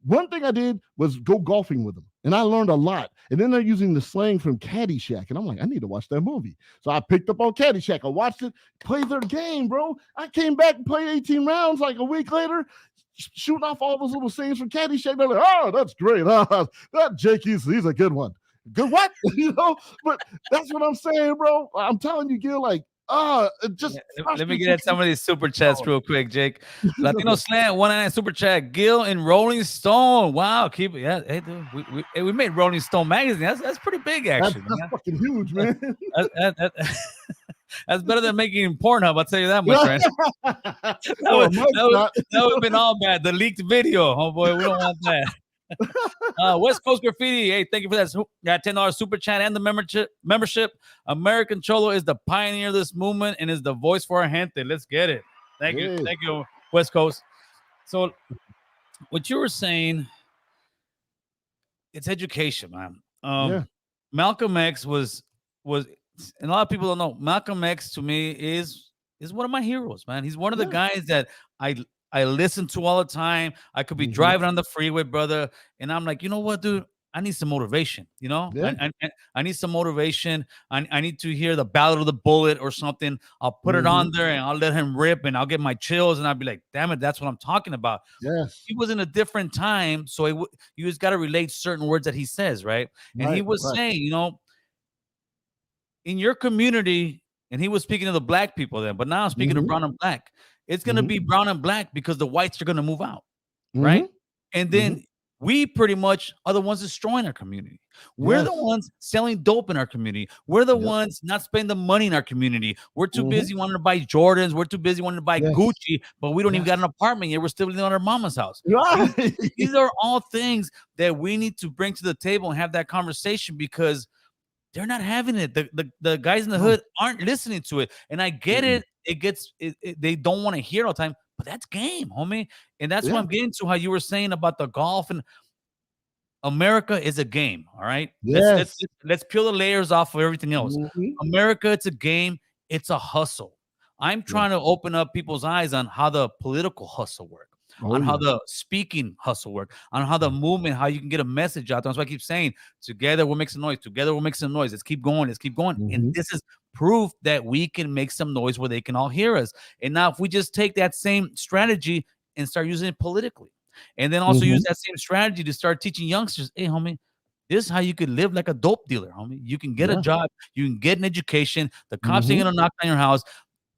One thing I did was go golfing with them, and I learned a lot. And then they're using the slang from Caddyshack, and I'm like, I need to watch that movie. So I picked up on Caddyshack. I watched it, played their game, bro. I came back and played 18 rounds like a week later, shooting off all those little sayings from Caddyshack. They're like, oh, that's great. That Jake, he's a good one. Good what? You know, but that's what I'm saying, bro. I'm telling you, Gil, like, just let me get at some of these super chats real quick, Jake. Latino Slant 199 super chat. Gil and Rolling Stone. Wow, keep it. Yeah, hey, dude, we made Rolling Stone magazine. That's pretty big, actually. That's fucking huge, man. That's better than making Pornhub. I'll tell you that much, right? that would have been all bad. The leaked video. Oh boy, we don't want that. West Coast Graffiti, hey, thank you for that $10 super chat and the membership. American Cholo is the pioneer of this movement and is the voice for our gente. Let's get it. Thank you, West Coast. So, what you were saying, it's education, man. Malcolm X was, and a lot of people don't know. Malcolm X to me is one of my heroes, man. He's one of the guys that I listen to all the time. I could be driving on the freeway, brother, and I'm like, you know what, dude? I need some motivation. You know, I need some motivation. I need to hear the Ballad of the Bullet or something. I'll put it on there and I'll let him rip, and I'll get my chills, and I'll be like, damn it, that's what I'm talking about. Yes, he was in a different time, so you just got to relate certain words that he says, right? And he was saying, you know, in your community, and he was speaking to the black people then, but now I'm speaking to brown and black. It's going to be brown and black because the whites are going to move out, right? And then we pretty much are the ones destroying our community. We're the ones selling dope in our community. We're the ones not spending the money in our community. We're too busy wanting to buy Jordans. We're too busy wanting to buy Gucci, but we don't even got an apartment yet. We're still living on our mama's house. These are all things that we need to bring to the table and have that conversation, because they're not having it. The guys in the hood aren't listening to it. And I get it. They don't want to hear all the time, but that's game, homie. And that's what I'm getting to, how you were saying about the golf. And America is a game, all right? Yes. Let's peel the layers off of everything else. America, it's a game. It's a hustle. I'm trying to open up people's eyes on how the political hustle works. How the speaking hustle work, on how the movement, how you can get a message out there. That's why I keep saying, together we'll make some noise. Together we'll make some noise. Let's keep going. Let's keep going. And this is proof that we can make some noise where they can all hear us. And now if we just take that same strategy and start using it politically, and then also use that same strategy to start teaching youngsters, hey, homie, this is how you could live like a dope dealer, homie. You can get a job. You can get an education. The cops ain't going to knock on your house.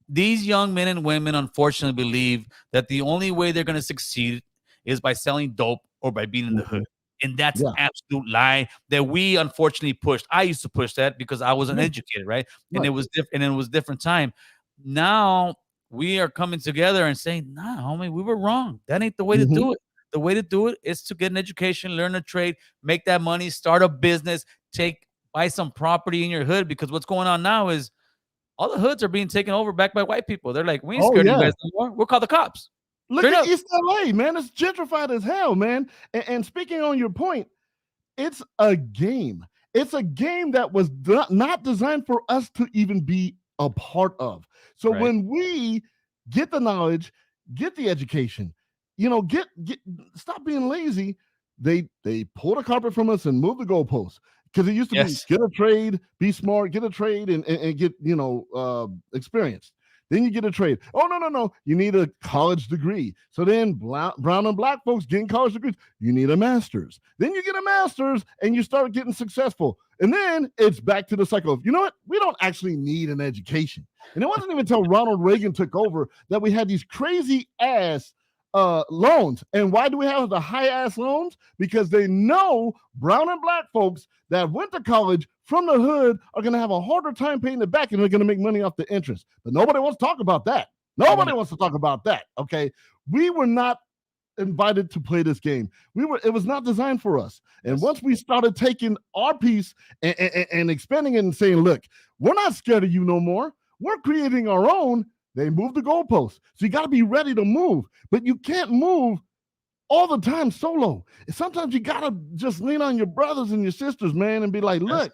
These young men and women, unfortunately, believe that the only way they're going to succeed is by selling dope or by being in the hood. And that's an absolute lie that we unfortunately pushed. I used to push that because I wasn't educated, right? And it was different. And it was a different time. Now we are coming together and saying, nah, homie, we were wrong. That ain't the way to do it. The way to do it is to get an education, learn a trade, make that money, start a business, buy some property in your hood. Because what's going on now is all the hoods are being taken over back by white people. They're like, we ain't scared of you guys no more. We'll call the cops. Look at East LA, man. It's gentrified as hell, man. And speaking on your point, it's a game. It's a game that was not designed for us to even be a part of. So when we get the knowledge, get the education, you know, stop being lazy. They pull the carpet from us and move the goalposts. Because it used to be get a trade, be smart, get a trade, and get, you know, experience. Then you get a trade. Oh, no. You need a college degree. So then brown and black folks getting college degrees. You need a master's. Then you get a master's and you start getting successful. And then it's back to the cycle of, you know what? We don't actually need an education. And it wasn't even until Ronald Reagan took over that we had these crazy ass loans. And why do we have the high ass loans? Because they know brown and black folks that went to college from the hood are going to have a harder time paying it back, and they're going to make money off the interest. But nobody wants to talk about that. Nobody wants to talk about that. Okay, we were not invited to play this game. It was not designed for us. And once we started taking our piece and expanding it and saying, look, we're not scared of you no more. We're creating our own. They moved the goalposts. So you got to be ready to move, but you can't move all the time solo. Sometimes you got to just lean on your brothers and your sisters, man, and be like, look,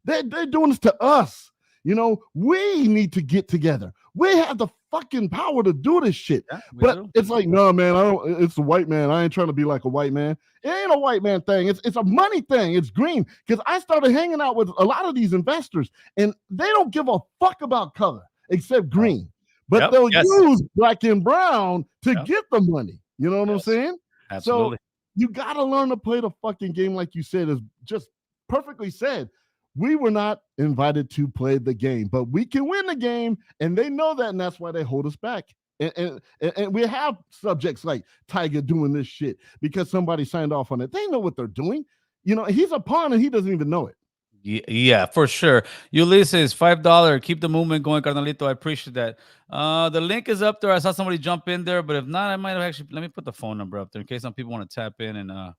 they're doing this to us. You know, we need to get together. We have the fucking power to do this shit. Yeah, but it's like, no, man, it's a white man. I ain't trying to be like a white man. It ain't a white man thing. It's a money thing. It's green. Because I started hanging out with a lot of these investors, and they don't give a fuck about color except green. But they'll use black and brown to get the money. You know what I'm saying? Absolutely. So you got to learn to play the fucking game, like you said, is just perfectly said. We were not invited to play the game, but we can win the game, and they know that, and that's why they hold us back. And we have subjects like Tiger doing this shit because somebody signed off on it. They know what they're doing. You know, he's a pawn, and he doesn't even know it. Yeah, for sure. Ulysses, $5. Keep the movement going, Carnalito. I appreciate that. The link is up there. I saw somebody jump in there, but if not, I might have actually. Let me put the phone number up there in case some people want to tap in and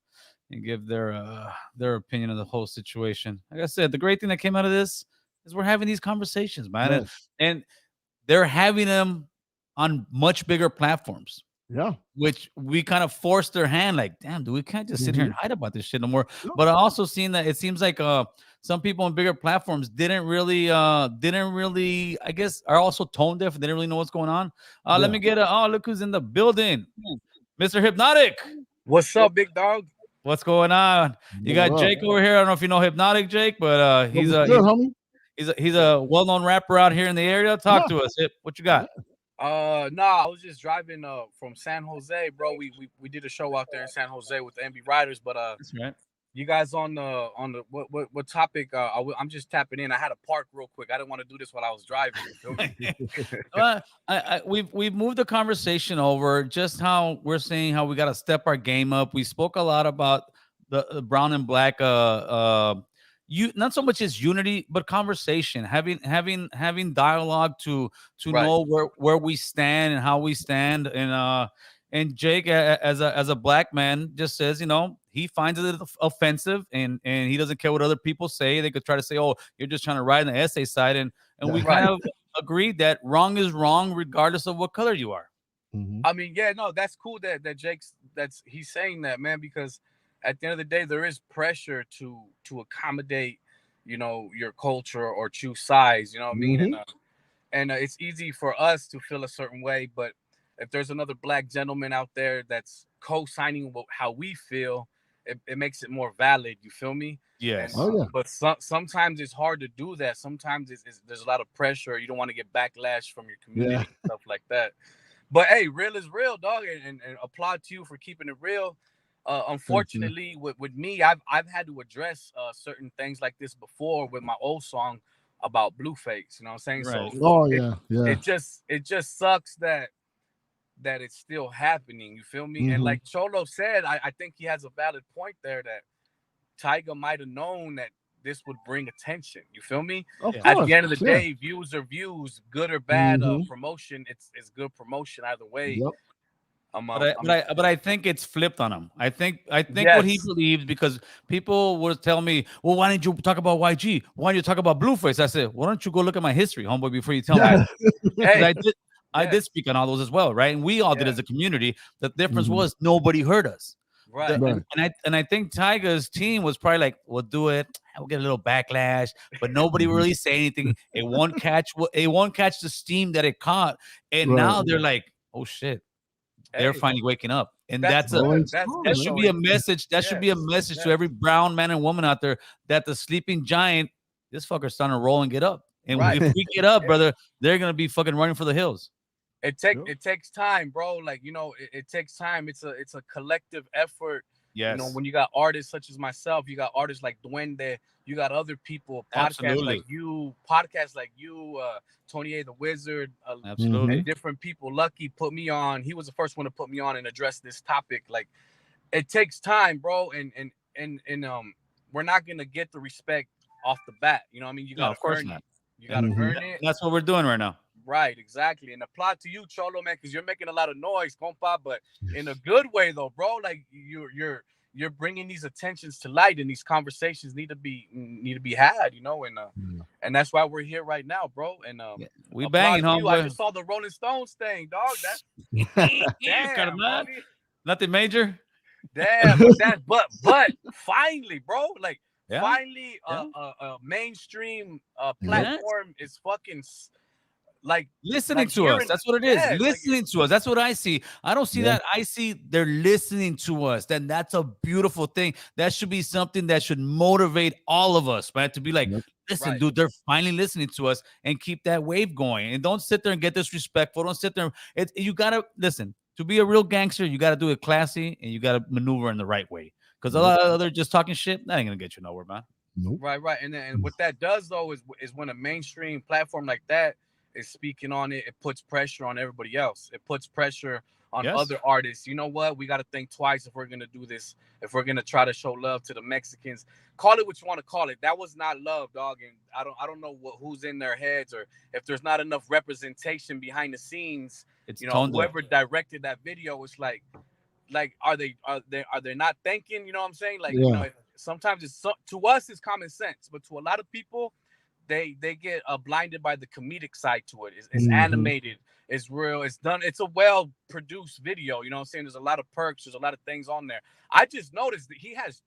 give their opinion of the whole situation. Like I said, the great thing that came out of this is we're having these conversations, man, and they're having them on much bigger platforms. Yeah, which we kind of forced their hand, like, damn, dude, we can't just sit here and hide about this shit no more. But I also seen that it seems like some people on bigger platforms didn't really, I guess, are also tone deaf. They didn't really know what's going on. Let me get look who's in the building, Mr. Hypnotic. What's up, big dog? What's going on? You got Jake over here. I don't know if you know Hypnotic Jake, but he's a well-known rapper out here in the area. Talk to us. What you got? I was just driving from San Jose, bro. We did a show out there in San Jose with the MB Riders, but that's right. You guys on the what topic? I'm just tapping in. I had to park real quick. I didn't want to do this while I was driving. We've moved the conversation over just how we're saying how we got to step our game up. We spoke a lot about the brown and black not so much as unity, but conversation, having dialogue to know where we stand and how we stand. And Jake, as a black man, just says, you know, he finds it offensive and he doesn't care what other people say. They could try to say, oh, you're just trying to ride on the essay side. And we kind of agreed that wrong is wrong, regardless of what color you are. Mm-hmm. I mean, that's cool that he's saying that, man, because at the end of the day, there is pressure to accommodate, you know, your culture or choose sides, you know what I mean? And it's easy for us to feel a certain way, but if there's another black gentleman out there that's co-signing how we feel, it makes it more valid. You feel me? Yes. But sometimes it's hard to do that. Sometimes there's a lot of pressure. You don't want to get backlash from your community and stuff like that. But hey, real is real, dog, and applaud to you for keeping it real. Unfortunately, with me, I've had to address certain things like this before with my old song about Blueface. You know what I'm saying? Right. So it just sucks that it's still happening. You feel me? And like Cholo said, I think he has a valid point there that Tiger might have known that this would bring attention. You feel me? At the end of the day, views are views, good or bad. Promotion, it's good promotion either way. Yep. But I think it's flipped on him. I think what he believes, because people would tell me, well, why didn't you talk about YG? Why didn't you talk about Blueface? I said, why don't you go look at my history, homeboy, before you tell me? I did speak on all those as well, right? And we all did as a community. The difference was nobody heard us. Right. And I think Tiger's team was probably like, we'll do it. We'll get a little backlash, but nobody really say anything. It won't catch the steam that it caught. And now they're like, oh shit. They're finally waking up. And that should be a message. That should be a message to every brown man and woman out there that the sleeping giant, this fucker's starting to roll and get up. And if we get up, brother, they're gonna be fucking running for the hills. It takes time, bro. Like, you know, it takes time. It's a collective effort You know, when you got artists such as myself, you got artists like Duende, you got other people, podcasts like you, Tony A the Wizard, and different people. Lucky put me on. He was the first one to put me on and address this topic. Like, it takes time, bro, and we're not gonna get the respect off the bat. You know what I mean? You gotta earn it. You gotta earn it. That's what we're doing right now. Right, exactly. And applaud to you, Cholo, man, because you're making a lot of noise, compa, but in a good way, though, bro. Like, you're bringing these attentions to light, and these conversations need to be had, you know, and that's why we're here right now, bro. And we banging, homeboy. I just saw the Rolling Stones thing, dog. That's damn, nothing major. Damn, but finally, bro, like finally, a mainstream platform is fucking. Like listening to us. That's what it is. Listening to us. That's what I see. I don't see that. I see they're listening to us. Then that's a beautiful thing. That should be something that should motivate all of us, man, to be like, listen, dude, they're finally listening to us, and keep that wave going. And don't sit there and get disrespectful. Don't sit there. You gotta listen. To be a real gangster, you gotta do it classy, and you gotta maneuver in the right way. Because a lot of other just talking shit, that ain't gonna get you nowhere, man. Right. And what that does though is when a mainstream platform like that is speaking on it, it puts pressure on everybody else. It puts pressure on other artists. You know what? We got to think twice if we're going to do this. If we're going to try to show love to the Mexicans, call it what you want to call it. That was not love, dog. And I don't know who's in their heads, or if there's not enough representation behind the scenes. It's whoever directed that video was like, are they not thinking? You know what I'm saying? Like, you know, sometimes to us it's common sense, but to a lot of people, they get blinded by the comedic side to it. It's animated, it's real, it's done. It's a well-produced video. You know what I'm saying? There's a lot of perks. There's a lot of things on there. I just noticed that he has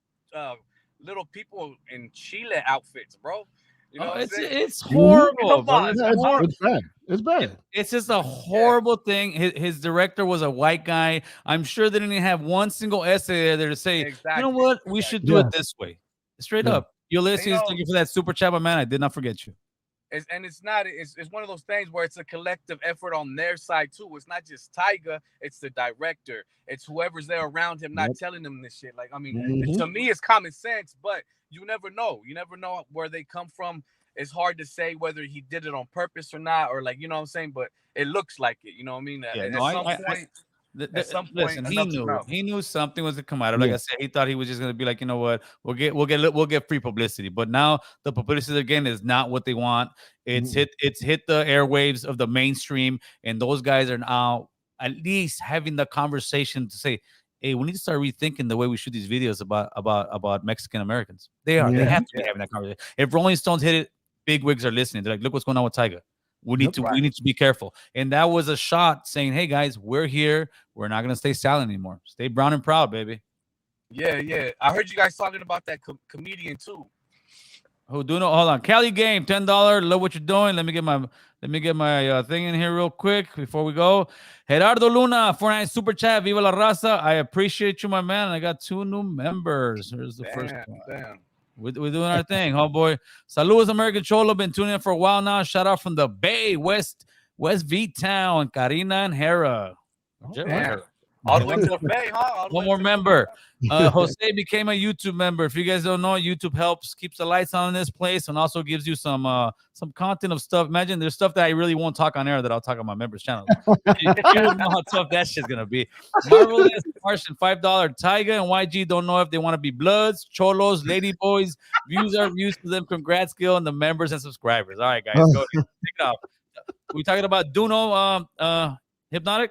little people in Chile outfits, bro. You know it's horrible. It's bad. It's just a horrible thing. His director was a white guy. I'm sure they didn't have one single essay there to say, you know what, we should do it this way. Straight up. Ulysses, thank you for that super chat, my man. I did not forget you. It's one of those things where it's a collective effort on their side too. It's not just Tyga, it's the director. It's whoever's there around him not telling them this shit. Like, I mean, to me, it's common sense, but you never know. You never know where they come from. It's hard to say whether he did it on purpose or not, or like, you know what I'm saying? But it looks like it. You know what I mean? At some point, he knew something was to come out of. Like I said, he thought he was just gonna be like, you know what, we'll get free publicity. But now the publicity again is not what they want. It's hit the airwaves of the mainstream, and those guys are now at least having the conversation to say, hey, we need to start rethinking the way we shoot these videos about Mexican Americans. They have to be having that conversation. If Rolling Stones hit it, big wigs are listening. They're like, look what's going on with Tyga. We need to be careful. And that was a shot saying, hey guys, we're here. We're not gonna stay silent anymore. Stay brown and proud, baby. Yeah. I heard you guys talking about that comedian too. Who Duno? Hold on. Cali Game, $10. Love what you're doing. Let me get my thing in here real quick before we go. Gerardo Luna, 49 super chat. Viva la raza. I appreciate you, my man. I got 2 new members. Here's the first one. Damn. We're doing our thing, homeboy. Saludos, American Cholo. Been tuning in for a while now. Shout out from the Bay, West V Town, Karina and Hera. All the way to the Bay, huh? One more member. Jose became a YouTube member. If you guys don't know, YouTube helps keeps the lights on in this place and also gives you some content of stuff. Imagine there's stuff that I really won't talk on air that I'll talk on my members' channel. You don't know how tough that shit's gonna be. Marvelous Martian, $5. Tyga and YG don't know if they want to be Bloods, Cholos, Lady Boys. Views are views to them. Congrats, Gil, and the members and subscribers. All right, guys, go ahead. Take it off. We talking about Duno, Hypnotic.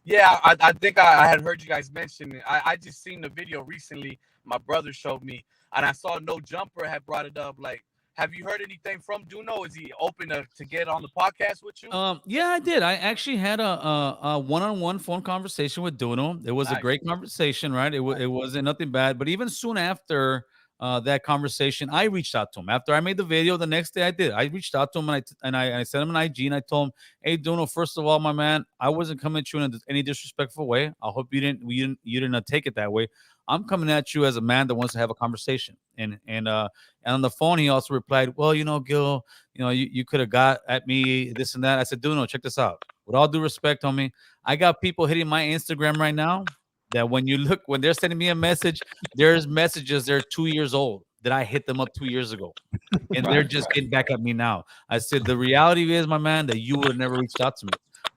Yeah, I think I had heard you guys mention it. I just seen the video recently. My brother showed me, and I saw No Jumper had brought it up. Like, have you heard anything from Duno? Is he open to get on the podcast with you? Yeah, I did. I actually had a one-on-one phone conversation with Duno. It was a great conversation, right? It wasn't nothing bad. But even soon after that conversation, I reached out to him. After I made the video, the next day I reached out to him and I sent him an IG and I told him, hey, Duno, first of all, my man, I wasn't coming at you in any disrespectful way. I hope you didn't take it that way. I'm coming at you as a man that wants to have a conversation. And on the phone, he also replied, well, you know, Gil, you know, you could have got at me this and that. I said, Duno, check this out. With all due respect, homie, I got people hitting my Instagram right now that when they're sending me a message, there's messages they're 2 years old that I hit them up 2 years ago, and they're just getting back at me now. I said the reality is, my man, that you would have never reached out to me,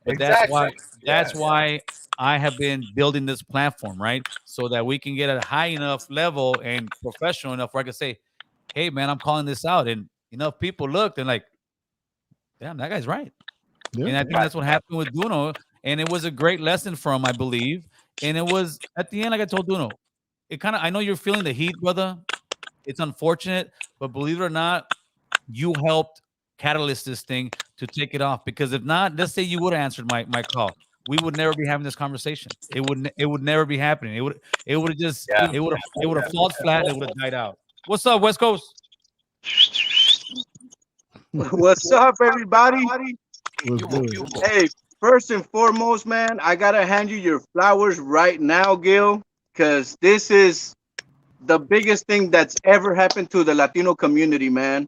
but Exactly. that's why I have been building this platform, right? So that we can get a high enough level and professional enough where I can say, hey, man, I'm calling this out. And enough people looked and like, damn, that guy's right. Yeah. And I think that's what happened with Duno. And it was a great lesson for him, I believe. And it was at the end, like I told Duno, I know you're feeling the heat, brother. It's unfortunate, but believe it or not, you helped catalyst this thing to take it off. Because if not, let's say you would have answered my call, we would never be having this conversation. It would never be happening. It would have just it would have fallen flat. It would have died out. What's up, West Coast? What's up, everybody? Was good. Hey, first and foremost, man, I gotta hand you your flowers right now, Gil, because this is the biggest thing that's ever happened to the Latino community, man.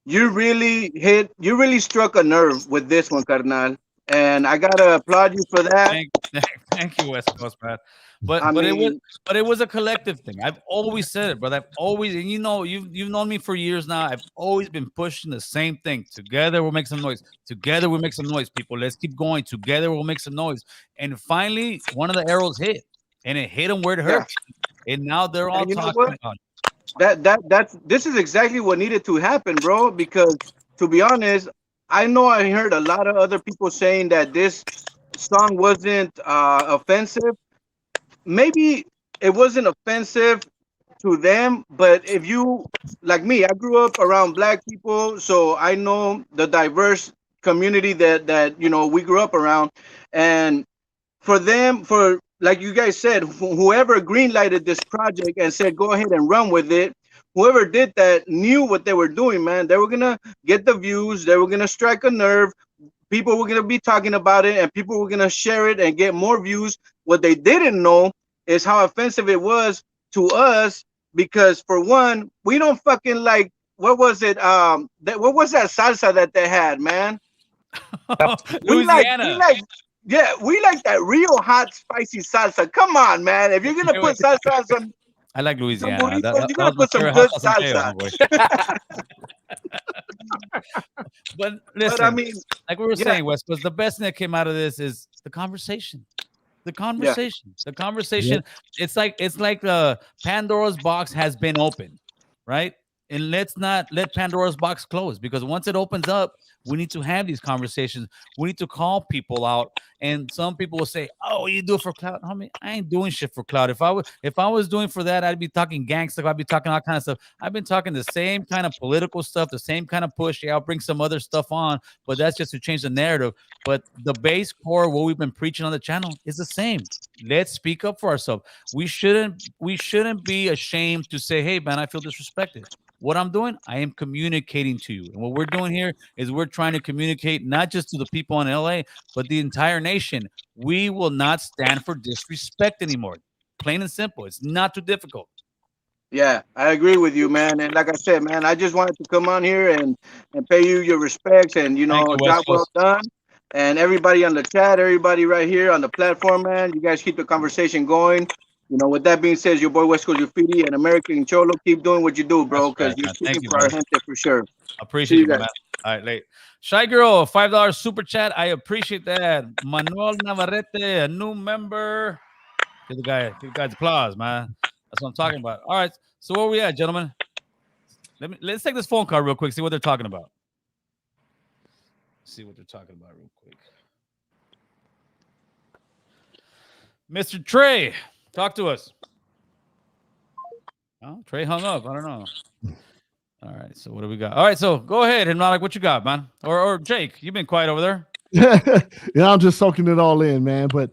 You really struck a nerve with this one, carnal. And I gotta applaud you for that. Thank you, West Coast, man. But it was a collective thing. I've always said it, brother. I've always, and you know, you've known me for years now. I've always been pushing the same thing. Together we'll make some noise. Together we'll make some noise, people. Let's keep going. Together we'll make some noise. And finally, one of the arrows hit, and it hit them where it hurt. And now they're all talking about this is exactly what needed to happen, bro. Because to be honest, I know I heard a lot of other people saying that this song wasn't offensive. Maybe it wasn't offensive to them, but if you, like me, I grew up around black people, so I know the diverse community that you know we grew up around. And for them, for like you guys said, whoever greenlighted this project and said go ahead and run with it, whoever did that knew what they were doing, man. They were gonna get the views, they were gonna strike a nerve, people were gonna be talking about it, and people were gonna share it and get more views. What they didn't know is how offensive it was to us, because for one, we don't fucking like, what was it? What was that salsa that they had, man? Louisiana. We like that real hot, spicy salsa. Come on, man. If you're gonna put salsa on some, I like Louisiana. You're gonna put some good salsa. But listen, I mean, like we were saying, West, was the best thing that came out of this is the conversation. The conversation. It's like Pandora's box has been opened, right? And let's not let Pandora's box close, because once it opens up, we need to have these conversations. We need to call people out. And some people will say, "Oh, you do it for clout." Homie, I ain't doing shit for clout. If I was doing for that, I'd be talking gang stuff. I'd be talking all kind of stuff. I've been talking the same kind of political stuff, the same kind of push. Yeah, I'll bring some other stuff on, but that's just to change the narrative. But the base core, what we've been preaching on the channel, is the same. Let's speak up for ourselves. We shouldn't be ashamed to say, "Hey, man, I feel disrespected." What I'm doing, I am communicating to you. And what we're doing here is we're trying to communicate not just to the people in LA, but the entire nation. We will not stand for disrespect anymore. Plain and simple. It's not too difficult. Yeah, I agree with you, man. And like I said, man, I just wanted to come on here and pay you your respects, and job well done. And everybody on the chat, everybody right here on the platform, man, you guys keep the conversation going. With that being said, your boy West Coast Graffiti and American Cholo, keep doing what you do, bro, because you're speaking for our gente for sure. Appreciate you, man. All right, late. Shy Girl, $5 super chat. I appreciate that. Manuel Navarrete, a new member. Give the guys applause, man. That's what I'm talking about. All right, so where we at, gentlemen? Let's take this phone call real quick, see what they're talking about. See what they're talking about real quick. Mr. Trey, talk to us. Oh, Trey hung up. I don't know. All right, so what do we got? All right, so go ahead, Hypnotic. What you got, man? Or Jake, you've been quiet over there. Yeah, I'm just soaking it all in, man. But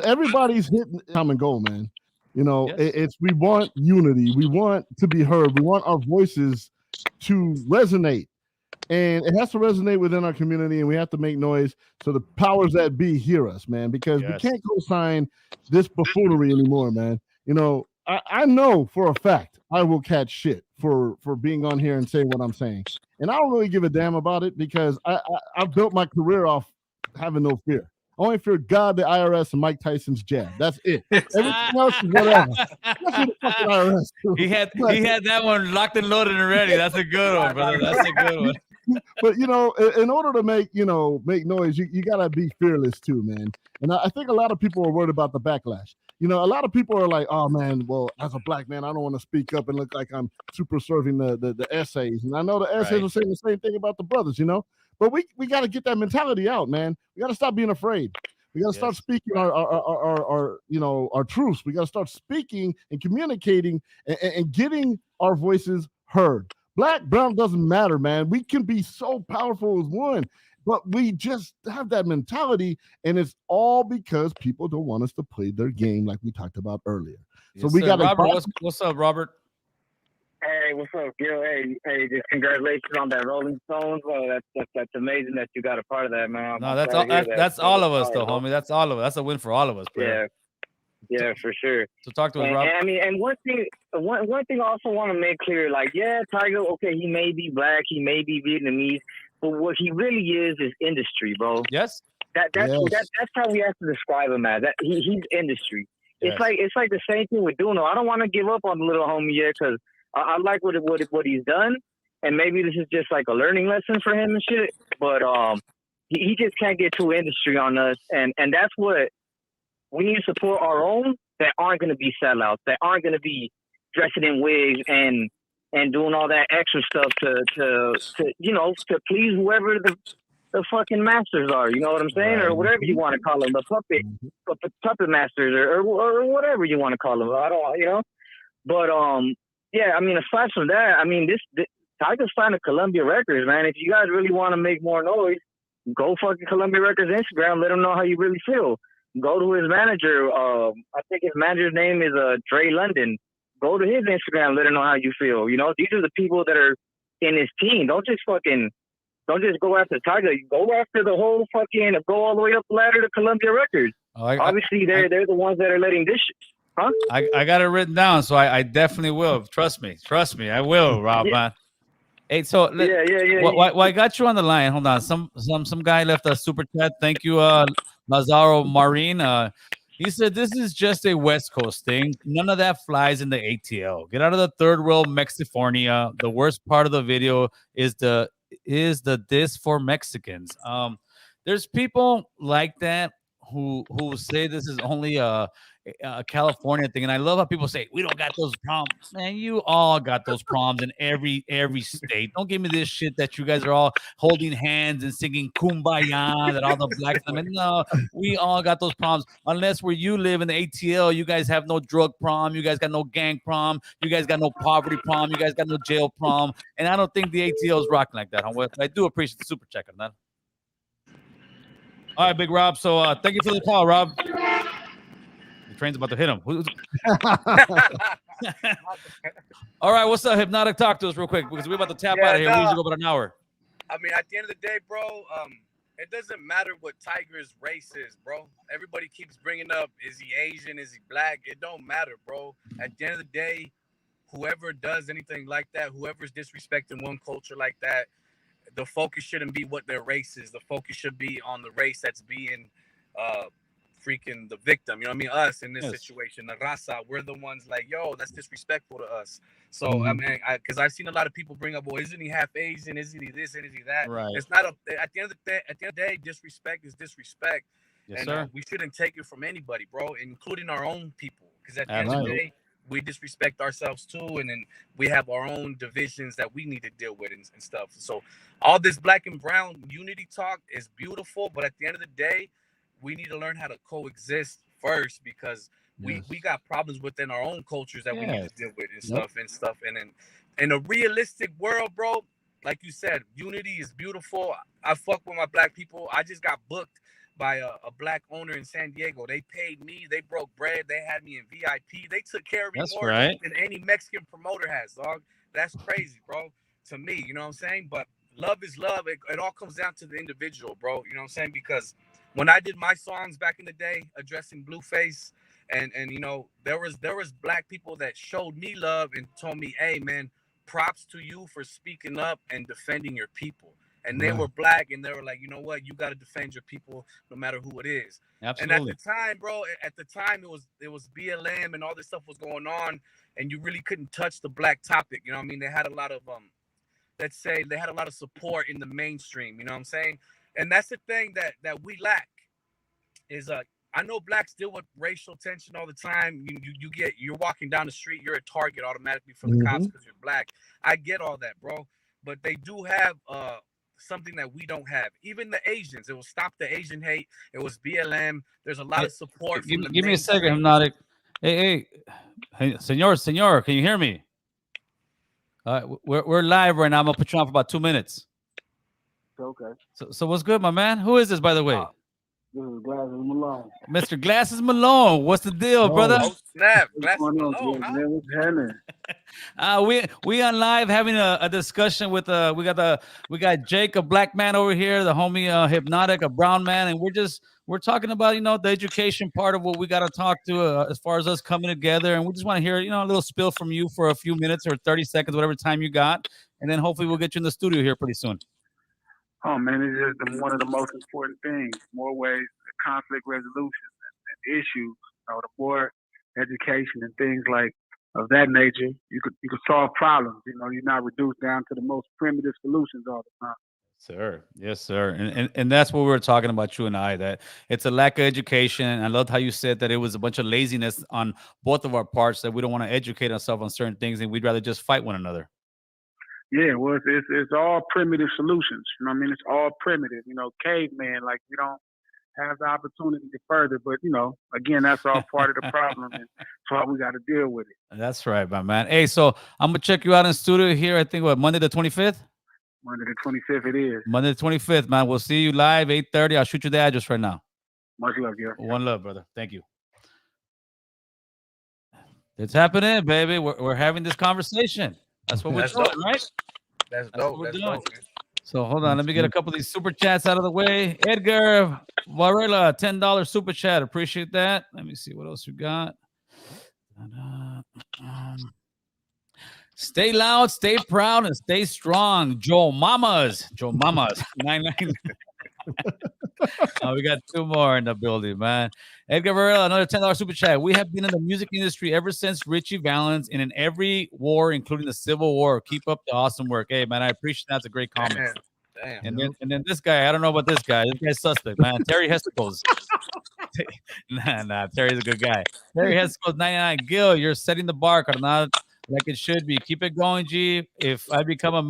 everybody's hitting come and go, man. It's we want unity. We want to be heard. We want our voices to resonate. And it has to resonate within our community, and we have to make noise so the powers that be hear us, man, because we can't co-sign this buffoonery anymore, man. I know for a fact I will catch shit for being on here and saying what I'm saying. And I don't really give a damn about it, because I've built my career off having no fear. only fear God, the IRS, and Mike Tyson's jab. That's it. Everything else is whatever. Especially the fucking IRS. Too. He had that one locked and loaded already. That's a good one, brother. That's a good one. But in order to make noise, you gotta be fearless too, man. And I think a lot of people are worried about the backlash. A lot of people are like, oh man, well, as a black man, I don't want to speak up and look like I'm super serving the essays. And I know the essays are saying the same thing about the brothers, but we got to get that mentality out, man. We got to stop being afraid. We got to start speaking our truths. We got to start speaking and communicating and getting our voices heard. Black, brown doesn't matter, man. We can be so powerful as one, but we just have that mentality, and it's all because people don't want us to play their game like we talked about earlier. Yes, so we got Robert. What's up, Robert? Hey, what's up, Gil? Hey, just congratulations on that Rolling Stones. Oh, that's amazing that you got a part of that, man. No, that's all of us, though, homie. That's all of us. That's a win for all of us, bro. Yeah, for sure. So talk to us, Rob. And one thing I also want to make clear, like, yeah, Tiger, okay, he may be black, he may be Vietnamese, but what he really is industry, bro. Yes. That's how we have to describe him as. That he's industry. Yes. It's like the same thing with Duno. I don't want to give up on the little homie yet because I like what he's done, and maybe this is just like a learning lesson for him and shit. But he just can't get too industry on us, and that's what. We need to support our own that aren't going to be sellouts, that aren't going to be dressing in wigs and doing all that extra stuff to please whoever the fucking masters are. You know what I'm saying? Right. Or whatever you want to call them, the puppet masters or whatever you want to call them. I don't, But yeah, I mean, aside from that, I mean, this Tiger's signed to Columbia Records, man. If you guys really want to make more noise, go fucking Columbia Records Instagram. Let them know how you really feel. Go to his manager. I think his manager's name is Dre London. Go to his Instagram. Let him know how you feel. These are the people that are in his team. Don't just go after Tiger. Go after the whole fucking. Go all the way up the ladder to Columbia Records. Obviously, they're the ones that are letting this. Huh? I got it written down, so I definitely will. Trust me, I will, Rob. Man. Hey, so Well, I got you on the line. Hold on. Some guy left a super chat. Thank you, Lazaro Marine. He said this is just a West Coast thing. None of that flies in the ATL. Get out of the third world, Mexifornia. The worst part of the video is the diss for Mexicans. There's people like that who say this is only a California thing, and I love how people say we don't got those problems. Man, you all got those problems in every state. Don't give me this shit that you guys are all holding hands and singing "Kumbaya" that all the blacks. I mean, no, we all got those problems. Unless where you live in the ATL, you guys have no drug problem, you guys got no gang problem, you guys got no poverty problem, you guys got no jail problem, and I don't think the ATL is rocking like that. I do appreciate the super check on that. All right, Big Rob. So thank you for the call, Rob. The train's about to hit him. All right, what's up, Hypnotic? Talk to us real quick because we're about to tap out of here. We usually go about an hour. I mean, at the end of the day, bro, it doesn't matter what Tiger's race is, bro. Everybody keeps bringing up, is he Asian? Is he black? It don't matter, bro. At the end of the day, whoever does anything like that, whoever's disrespecting one culture like that, the focus shouldn't be what their race is. The focus should be on the race that's being freaking the victim. You know what I mean? Us in this situation, the raza, we're the ones like, yo, that's disrespectful to us. So, I mean, because I've seen a lot of people bring up, well, isn't he half Asian? Isn't he this? Isn't he that? Right. It's not at the end of the day, disrespect is disrespect. Yes, and sir. We shouldn't take it from anybody, bro, including our own people. Because at the end of the day, we disrespect ourselves too, and then we have our own divisions that we need to deal with and stuff. So all this black and brown unity talk is beautiful, but at the end of the day, we need to learn how to coexist first, because we got problems within our own cultures that we need to deal with and stuff. And then in a realistic world, bro, like you said, unity is beautiful. I fuck with my black people. I just got booked by a black owner in San Diego. They paid me. They broke bread. They had me in VIP. They took care of me more than any Mexican promoter has, dog. That's crazy, bro, to me. You know what I'm saying? But love is love. It all comes down to the individual, bro. You know what I'm saying? Because when I did my songs back in the day addressing Blueface, and you know, there was black people that showed me love and told me, hey, man, props to you for speaking up and defending your people. and they were black, and they were like, you know what, you got to defend your people no matter who it is. Absolutely. And at the time, bro, it was BLM and all this stuff was going on, and you really couldn't touch the black topic. You know what I mean? They had a lot of let's say they had a lot of support in the mainstream. You know what I'm saying? And that's the thing that we lack is I know blacks deal with racial tension all the time. You're walking down the street, you're a target automatically for the cops because you're black. I get all that, bro. But they do have something that we don't have. Even the Asians, it will stop the Asian hate. It was BLM. There's a lot of support. Give me a second, Hypnotic. Hey, senor, can you hear me? We're live right now. I'm gonna put you on for about 2 minutes. Okay. So what's good, my man? Who is this, by the way? This is Glasses Malone. Mr. Glasses Malone. What's the deal, brother? Oh snap! Glasses Malone. Man, what's happening? We on live having a discussion with we got Jake, a black man over here, the homie Hypnotic, a brown man, and we're talking about the education part of what we got to talk to as far as us coming together, and we just want to hear a little spill from you for a few minutes or 30 seconds, whatever time you got, and then hopefully we'll get you in the studio here pretty soon. Oh man, it's just one of the most important things. More ways, conflict resolution and issues. The more education and things like of that nature, you could solve problems. You're not reduced down to the most primitive solutions all the time. Sir, yes, sir, and that's what we were talking about, you and I. That it's a lack of education. I loved how you said that it was a bunch of laziness on both of our parts. That we don't want to educate ourselves on certain things, and we'd rather just fight one another. Yeah, well, it's all primitive solutions. You know what I mean? It's all primitive. Caveman, like we don't have the opportunity to further. But again, that's all part of the problem, and that's why we got to deal with it. That's right, my man. Hey, so I'm gonna check you out in studio here. I think Monday the 25th. Monday the 25th, it is. Monday the 25th, man. We'll see you live 8:30. I'll shoot you the address right now. Much love, yeah. One love, brother. Thank you. It's happening, baby. We're having this conversation. That's what we're doing, right? That's dope. That's dope. So hold on, let me get a couple of these super chats out of the way. Edgar Varela, $10 super chat. Appreciate that. Let me see what else we got. Stay loud, stay proud, and stay strong. Joe Mamas. 99. We got two more in the building, man. Edgar Varela, another $10 super chat. We have been in the music industry ever since Richie Valens and in every war, including the Civil War. Keep up the awesome work. Hey, man, I appreciate that. That's a great comment. Damn. And then this guy, I don't know about this guy. This guy's suspect, man. Terry Hesticles. Nah, Terry's a good guy. Terry Hesticles, 99. Gil, you're setting the bar, carnal, like it should be. Keep it going, G. If I become a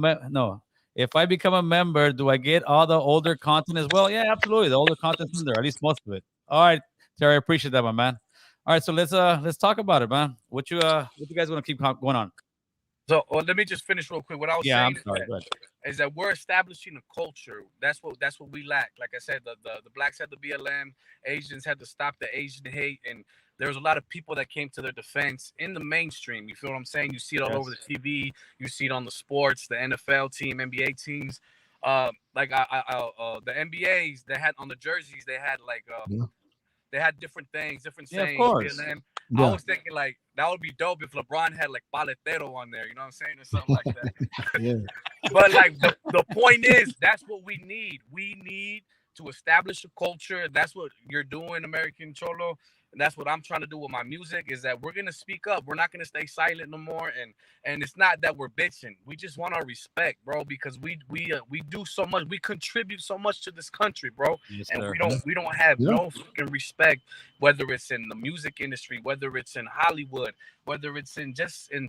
member, do I get all the older content as well? Yeah, absolutely. The older content's in there, at least most of it. All right, Terry, I appreciate that, my man. All right, so let's talk about it, man. What you guys want to keep going on? So let me just finish real quick. What I was saying is that we're establishing a culture. That's what we lack. Like I said, the blacks had the BLM, Asians had to stop the Asian hate, and there was a lot of people that came to their defense in the mainstream. You feel what I'm saying? You see it all over the TV. You see it on the sports, the NFL team, NBA teams. The NBAs, they had on the jerseys, they had they had different things, different sayings. Of course. BLM. I was thinking that would be dope if LeBron had paletero on there, you know what I'm saying, or something like that. Yeah. But the point is, that's what we need. We need to establish a culture. That's what you're doing, American Cholo. And that's what I'm trying to do with my music, is that we're gonna speak up. We're not gonna stay silent no more. And it's not that we're bitching. We just want our respect, bro, because we do so much. We contribute so much to this country, bro. Yes, and sir. we don't have no fucking respect, whether it's in the music industry, whether it's in Hollywood, whether it's in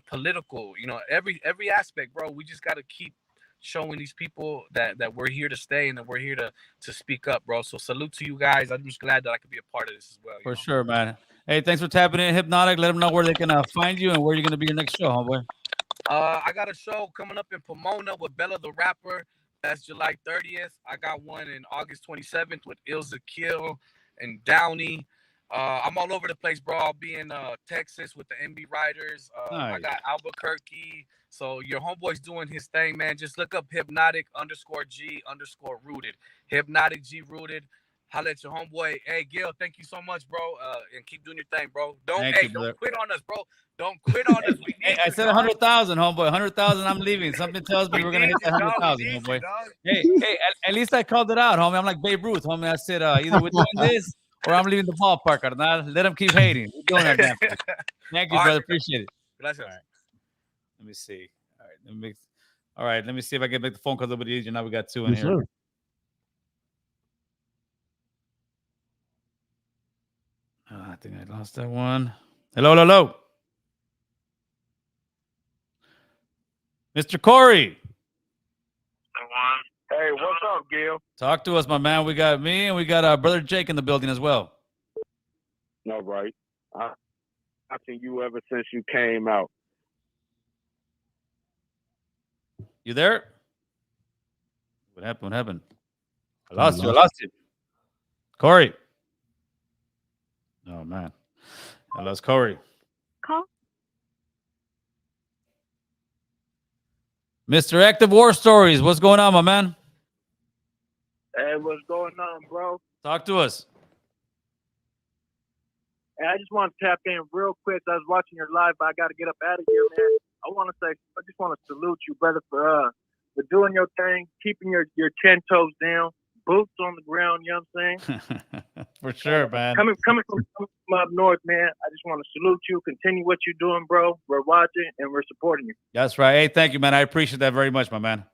political, every aspect, bro. We just gotta keep showing these people that we're here to stay and that we're here to speak up, bro. So salute to you guys. I'm just glad that I could be a part of this as well. For sure, man. Hey, thanks for tapping in, Hypnotic. Let them know where they can find you and where you're going to be your next show, homeboy. I got a show coming up in Pomona with Bella the Rapper. That's July 30th. I got one in August 27th with Ilza Kill and Downey. I'm all over the place, bro. I'll be in Texas with the MB Riders. Nice. I got Albuquerque. So your homeboy's doing his thing, man. Just look up Hypnotic _G_Rooted. Hypnotic G Rooted. Holla at your homeboy. Hey, Gil, thank you so much, bro. And keep doing your thing, bro. Don't quit on us, bro. Don't quit on us. We need I said 100,000, homeboy. 100,000. I'm leaving. Something tells me we're gonna hit that 100,000, homeboy. Hey, at least I called it out, homie. I'm like Babe Ruth, homie. I said either we're doing this or I'm leaving the ballpark. Carnal. Let them keep hating. We're doing our damn thing. Thank you, brother. Appreciate it. Gracias. All right. Let me see. All right. Let me see if I can make the phone call a little bit easier. Now we got 2 in here. Sure. I think I lost that one. Hello. Mr. Corey. Hey, what's up, Gil? Talk to us, my man. We got me and we got our brother Jake in the building as well. No, right. I've seen you ever since you came out. You there? What happened? I lost you. Corey. Oh, man. I lost Corey. Call. Mr. Active War Stories. What's going on, my man? Hey, what's going on, bro? Talk to us. Hey, I just want to tap in real quick. I was watching your live, but I got to get up out of here, man. I just want to salute you, brother, for doing your thing, keeping your 10 toes down, boots on the ground. You know what I'm saying? For sure, man. Coming from up north, man. I just want to salute you. Continue what you're doing, bro. We're watching and we're supporting you. That's right. Hey, thank you, man. I appreciate that very much, my man.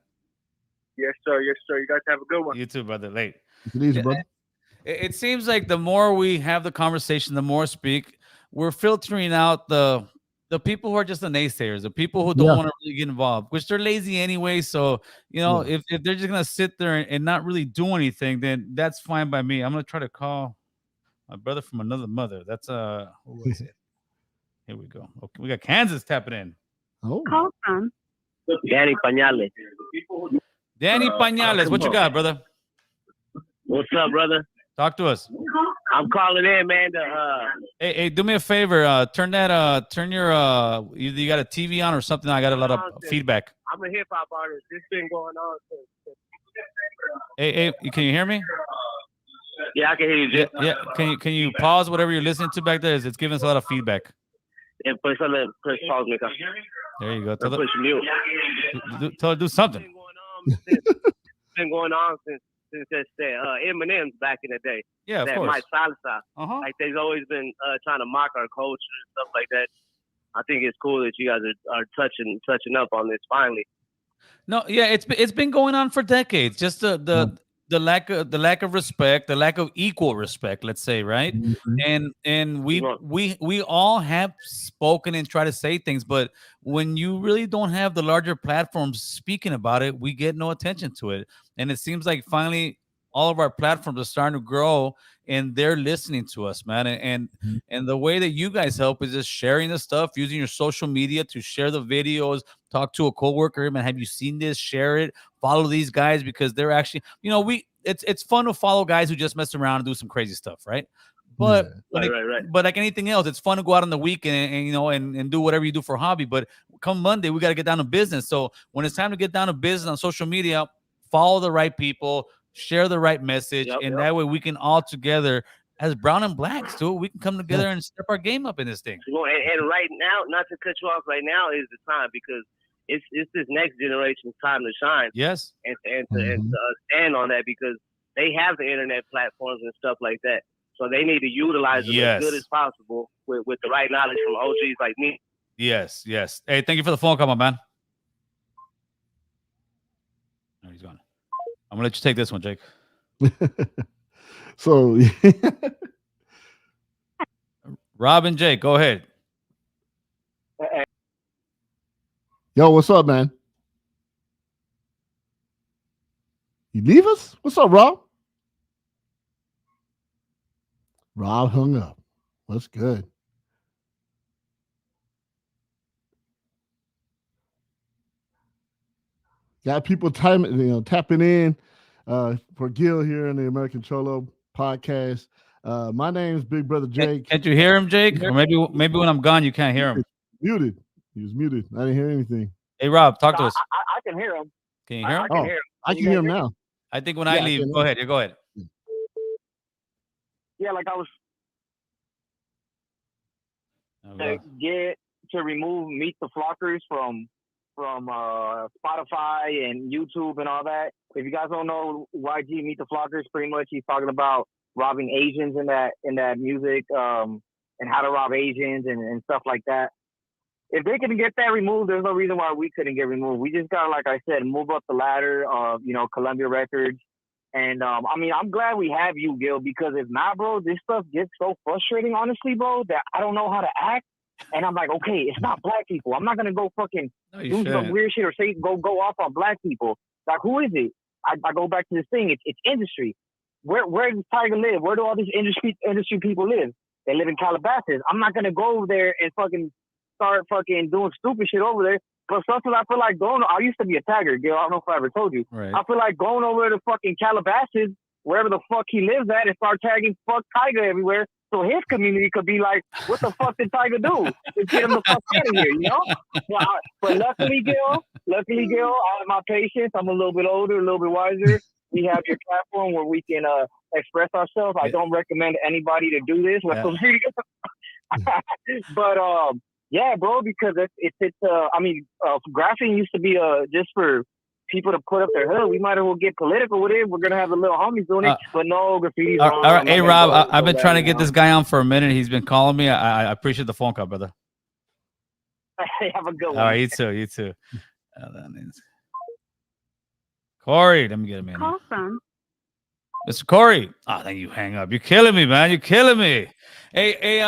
Yes, sir. Yes, sir. You guys have a good one. You too, brother. Late. It is, brother. It seems like the more we have the conversation, the more speak, we're filtering out the people who are just the naysayers, the people who don't want to really get involved, which they're lazy anyway. So, if they're just going to sit there and not really do anything, then that's fine by me. I'm going to try to call my brother from another mother. That's who was it? Here we go. Okay, we got Kansas tapping in. Oh. Call from Danny Pañales. Danny Pañales, what you got, brother? What's up, brother? Talk to us. I'm calling in, man. Hey, do me a favor. Turn your either you got a TV on or something. I got a lot of feedback. I'm a hip hop artist. This been going on since. Hey, can you hear me? Yeah, I can hear you. Yeah. Can you pause whatever you're listening to back there? It's giving us a lot of feedback. Yeah, push pause, Mika. There you go. Push mute. Do something. It's been going on since Eminem's back in the day. Yeah, of that course. Mike Salsa. Like they've always been trying to mock our culture and stuff like that. I think it's cool that you guys are touching up on this finally. No, yeah, it's been going on for decades. Just the lack of respect, the lack of equal respect, let's say, right? Mm-hmm. And we all have spoken and try to say things, but when you really don't have the larger platforms speaking about it, we get no attention to it. And it seems like finally all of our platforms are starting to grow and they're listening to us, man. And the way that you guys help is just sharing the stuff, using your social media to share the videos, talk to a coworker, man, have you seen this? Share it, follow these guys because they're actually, it's fun to follow guys who just mess around and do some crazy stuff, right? But but like anything else, it's fun to go out on the weekend and do whatever you do for a hobby. But come Monday, we got to get down to business. So when it's time to get down to business on social media, follow the right people, share the right message, that way we can all together as brown and blacks too. We can come together and step our game up in this thing. And right now, not to cut you off, right now is the time because it's this next generation's time to shine. Yes, and to stand on that because they have the internet platforms and stuff like that. So they need to utilize them as good as possible with the right knowledge from OGs like me. Yes. Hey, thank you for the phone call, my man. Oh, he's gone. I'm gonna let you take this one, Jake. So, Rob and Jake, go ahead. Yo, what's up, man? You leave us? What's up, Rob? Rob hung up. What's good? Got people tapping in for Gil here in the American Cholo podcast. My name's Big Brother Jake. Can't you hear him, Jake? Or maybe when I'm gone, you can't hear him. Muted. He was muted. I didn't hear anything. Hey, Rob, talk to us. I can hear him. Can you hear him? I can hear him now. I think when I leave, go ahead. You go ahead. Yeah, like I was Okay. get to remove Meet the Flockers from Spotify and YouTube and all that. If you guys don't know YG Meet the Flockers, pretty much he's talking about robbing Asians in that music, and how to rob Asians and stuff like that. If they can get that removed, there's no reason why we couldn't get removed. We just gotta, like I said, move up the ladder of, Columbia Records. And I mean, I'm glad we have you, Gil, because if not, bro, this stuff gets so frustrating, honestly, bro, that I don't know how to act. And I'm like, okay, it's not black people. I'm not gonna go fucking do some weird shit or say go off on black people. Like, who is it? I go back to this thing. It's industry. Where does Tiger live? Where do all these industry people live? They live in Calabasas. I'm not gonna go over there and fucking start fucking doing stupid shit over there. But sometimes I feel like going. I used to be a tagger, Gil. I don't know if I ever told you. Right. I feel like going over to fucking Calabasas, wherever the fuck he lives at, and start tagging fuck Tiger everywhere, so his community could be like, "What the fuck did Tiger do? Just get him the fuck out of here," you know? But luckily, Gil, I have my patience. I'm a little bit older, a little bit wiser. We have your platform where we can express ourselves. I don't recommend anybody to do this. But yeah, bro, because it's I mean, graphing used to be just for people to put up their hood. We might as well get political with it. We're gonna have the little homies doing it, but no graffiti's all wrong. right. Hey, Rob, I've been trying to get this guy on for a minute. He's been calling me. I appreciate the phone call, brother. Have a good one. All right, you too. Corey, let me get him in. Call from Mr. Corey. Oh, then you hang up. You're killing me, man. You're killing me. Hey,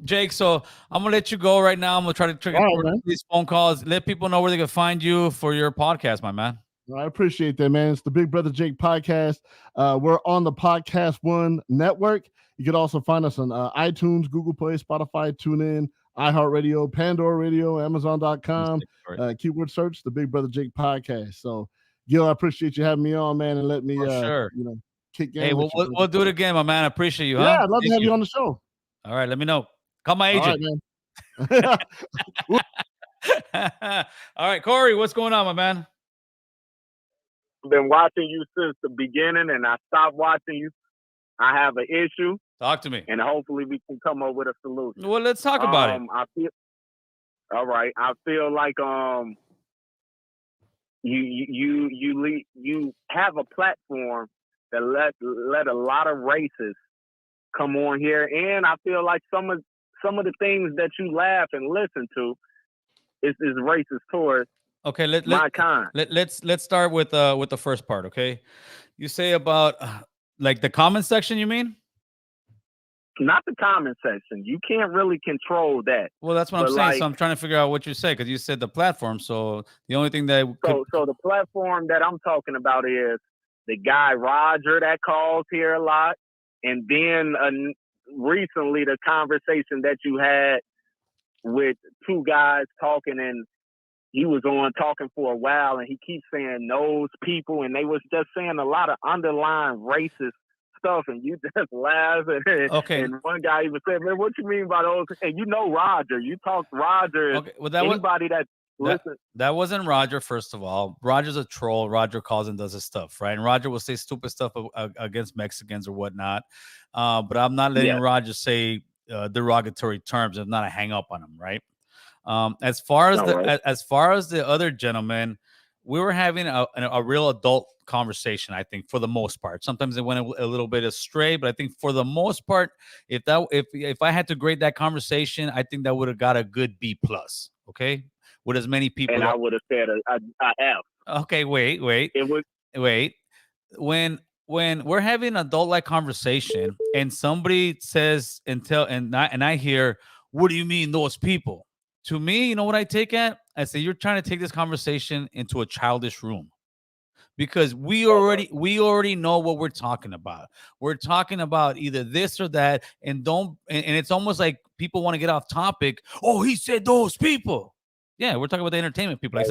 Jake. So I'm gonna let you go right now. I'm gonna try to trigger these phone calls. Let people know where they can find you for your podcast, my man. I appreciate that, man. It's the Big Brother Jake podcast. We're on the Podcast One network. You can also find us on iTunes, Google Play, Spotify, TuneIn, iHeartRadio, Pandora Radio, Amazon.com. Keyword search the Big Brother Jake podcast. So, Gil, I appreciate you having me on, man, and let me, sure. kick game. Hey, we'll do it again, my man. I appreciate you. Yeah, huh? I'd love to have you on the show. All right, let me know. Call my agent. All right, man. All right, Corey, what's going on, my man? I've been watching you since the beginning, and I stopped watching you. I have an issue. Talk to me. And hopefully we can come up with a solution. Well, let's talk about it. All right. I feel like you have a platform that let a lot of racists come on here, and I feel like some of the things that you laugh and listen to is racist towards my kind. Let's start with the first part, okay? You say about like the comment section, you mean? Not the comment section. You can't really control that. Well, that's what I'm saying. So I'm trying to figure out what you say, because you said the platform. So the only thing that so the platform that I'm talking about is the guy Roger that calls here a lot, and then recently the conversation that you had with two guys talking, and he was on talking for a while, and he keeps saying those people, and they was just saying a lot of underlying racist stuff, and you just laugh. Okay. And one guy even said, "Man, what you mean by those?" And you know Roger. You talk Roger. Okay. Well, that wasn't Roger. First of all, Roger's a troll. Roger calls and does his stuff, right? And Roger will say stupid stuff against Mexicans or whatnot. But I'm not letting Roger say derogatory terms. If not, I hang up on him, right? As far as the other gentleman, we were having a real adult conversation, I think, for the most part. Sometimes it went a little bit astray, but I think for the most part, if I had to grade that conversation, I think that would have got a good B+. Okay, with as many people, and I would have said a F. Okay, wait. Wait. When we're having an adult-like conversation, and somebody says and I hear, "What do you mean those people?" To me, you know what I take at? I say, you're trying to take this conversation into a childish room, because we already know what we're talking about. We're talking about either this or that, and it's almost like people want to get off topic. Oh, he said those people. Yeah, we're talking about the entertainment people.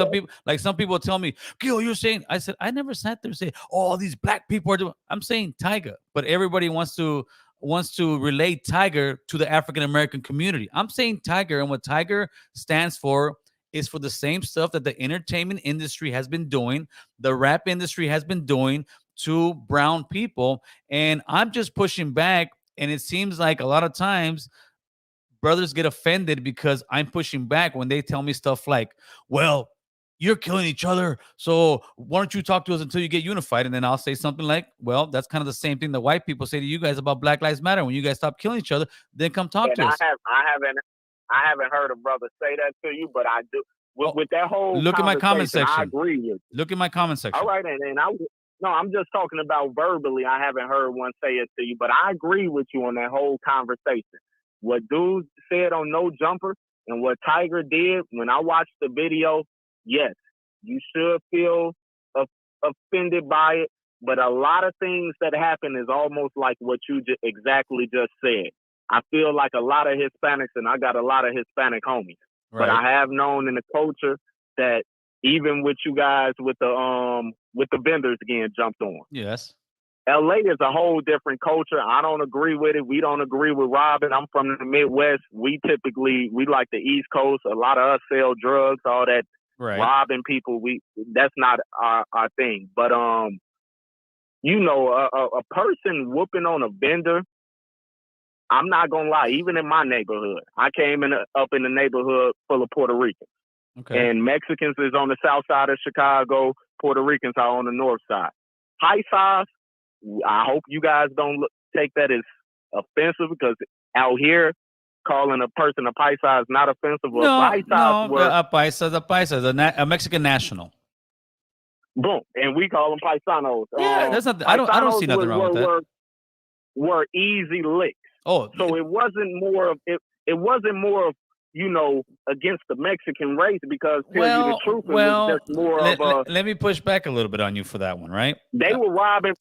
Some people tell me, "Gil, you're saying." I said, I never sat there and say, "Oh, these black people are doing." I'm saying Tiger, but everybody wants to relate Tiger to the African American community. I'm saying Tiger, and what Tiger stands for is for the same stuff that the entertainment industry has been doing, the rap industry has been doing to brown people. And I'm just pushing back And it seems like a lot of times brothers get offended because I'm pushing back when they tell me stuff like, well, you're killing each other, so why don't you talk to us until you get unified? And then I'll say something like, well, that's kind of the same thing that white people say to you guys about Black Lives Matter. When you guys stop killing each other, then come talk to us. I haven't heard a brother say that to you, but I do. With that whole look at my comment section. I agree with you. Look at my comment section. All right, I'm just talking about verbally. I haven't heard one say it to you, but I agree with you on that whole conversation. What dude said on No Jumper and what Tiger did when I watched the video, yes, you should feel offended by it, but a lot of things that happen is almost like what you exactly just said. I feel like a lot of Hispanics, and I got a lot of Hispanic homies, but I have known in the culture that even with you guys with the vendors getting jumped on. Yes. LA is a whole different culture. I don't agree with it. We don't agree with robbing. I'm from the Midwest. We like the East Coast. A lot of us sell drugs, all that. Right. Robbing people, that's not our thing. But a person whooping on a vendor, I'm not gonna lie. Even in my neighborhood, I came up in the neighborhood full of Puerto Ricans, and Mexicans is on the south side of Chicago. Puerto Ricans are on the north side. Paisas, I hope you guys don't take that as offensive, because out here, calling a person a paisa is not offensive. A paisa, a Mexican national. Boom, and we call them paisanos. Yeah, that's not. I don't see nothing wrong with that. Were easy licks. Oh, so it wasn't more of against the Mexican race, because you the truth, it was just more let me push back a little bit on you for that one, right? They were robbing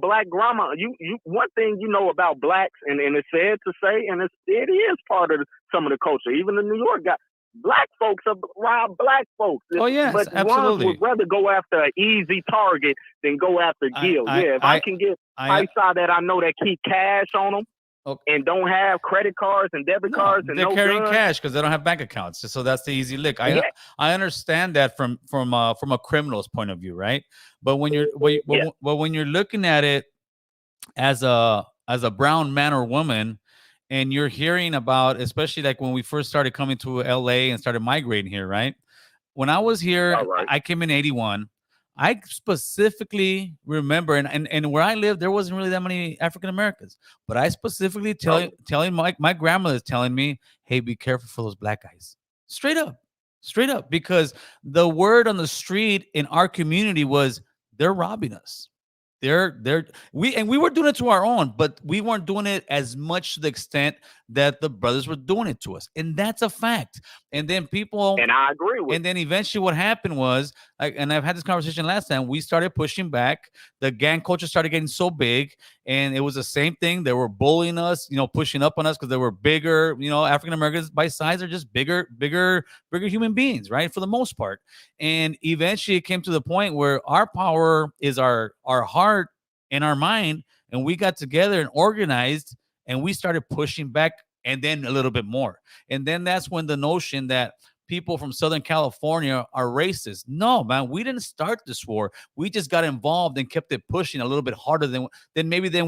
black grandma. One thing about blacks, and it's sad to say, and it is part of some of the culture. Even the New York guy, black folks have robbed black folks. Oh yes, but absolutely. Ones would rather go after an easy target than go after Gil. If I can get paisa that I know that keep cash on them. Okay. And don't have credit cards and debit cards, and they're carrying cash because they don't have bank accounts. So that's the easy lick. I understand that from a criminal's point of view, right? But when you're when you're looking at it as a brown man or woman, and you're hearing about, especially like when we first started coming to LA and started migrating here, right? When I was here, I came in 81. I specifically remember, and where I lived, there wasn't really that many African Americans. But I specifically telling my grandmother is telling me, hey, be careful for those black guys. Straight up, because the word on the street in our community was they're robbing us. We were doing it to our own, but we weren't doing it as much to the extent that the brothers were doing it to us, and that's a fact. And then and I agree with. And then eventually, what happened was, and I've had this conversation last time. We started pushing back. The gang culture started getting so big, and it was the same thing. They were bullying us, pushing up on us because they were bigger. African Americans by size are just bigger human beings, right? For the most part. And eventually, it came to the point where our power is our heart and our mind, and we got together and organized, and we started pushing back, and then a little bit more. And then that's when the notion that people from Southern California are racist. No, man, we didn't start this war. We just got involved and kept it pushing a little bit harder than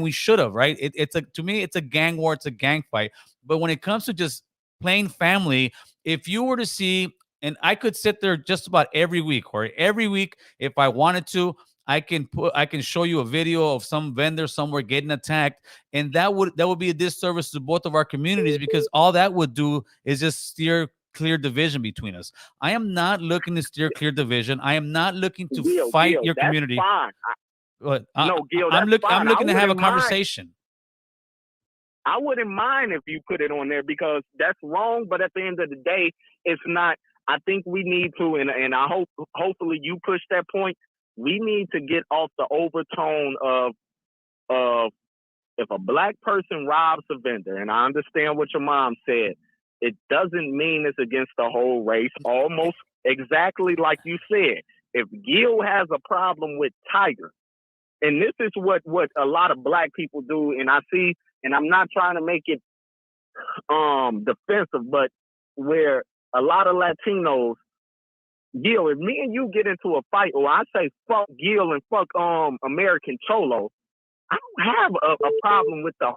we should have, right? To me, it's a gang war, it's a gang fight. But when it comes to just plain family, if you were to see, and I could sit there just about every week, or every week if I wanted to, I can show you a video of some vendor somewhere getting attacked, and that would be a disservice to both of our communities, because all that would do is just steer clear division between us. I am not looking to steer clear division. I am not looking to fight your community. Fine. Gil, I'm looking to have a conversation. I wouldn't mind if you put it on there, because that's wrong. But at the end of the day, it's not. I think we need to, and I hopefully you push that point. We need to get off the overtone of if a black person robs a vendor, and I understand what your mom said, it doesn't mean it's against the whole race. Almost exactly like you said. If Gil has a problem with Tiger, and this is what a lot of black people do, and I see, and I'm not trying to make it defensive, but where a lot of Latinos, Gil, if me and you get into a fight, or I say fuck Gil and fuck American Cholo, I don't have a problem with the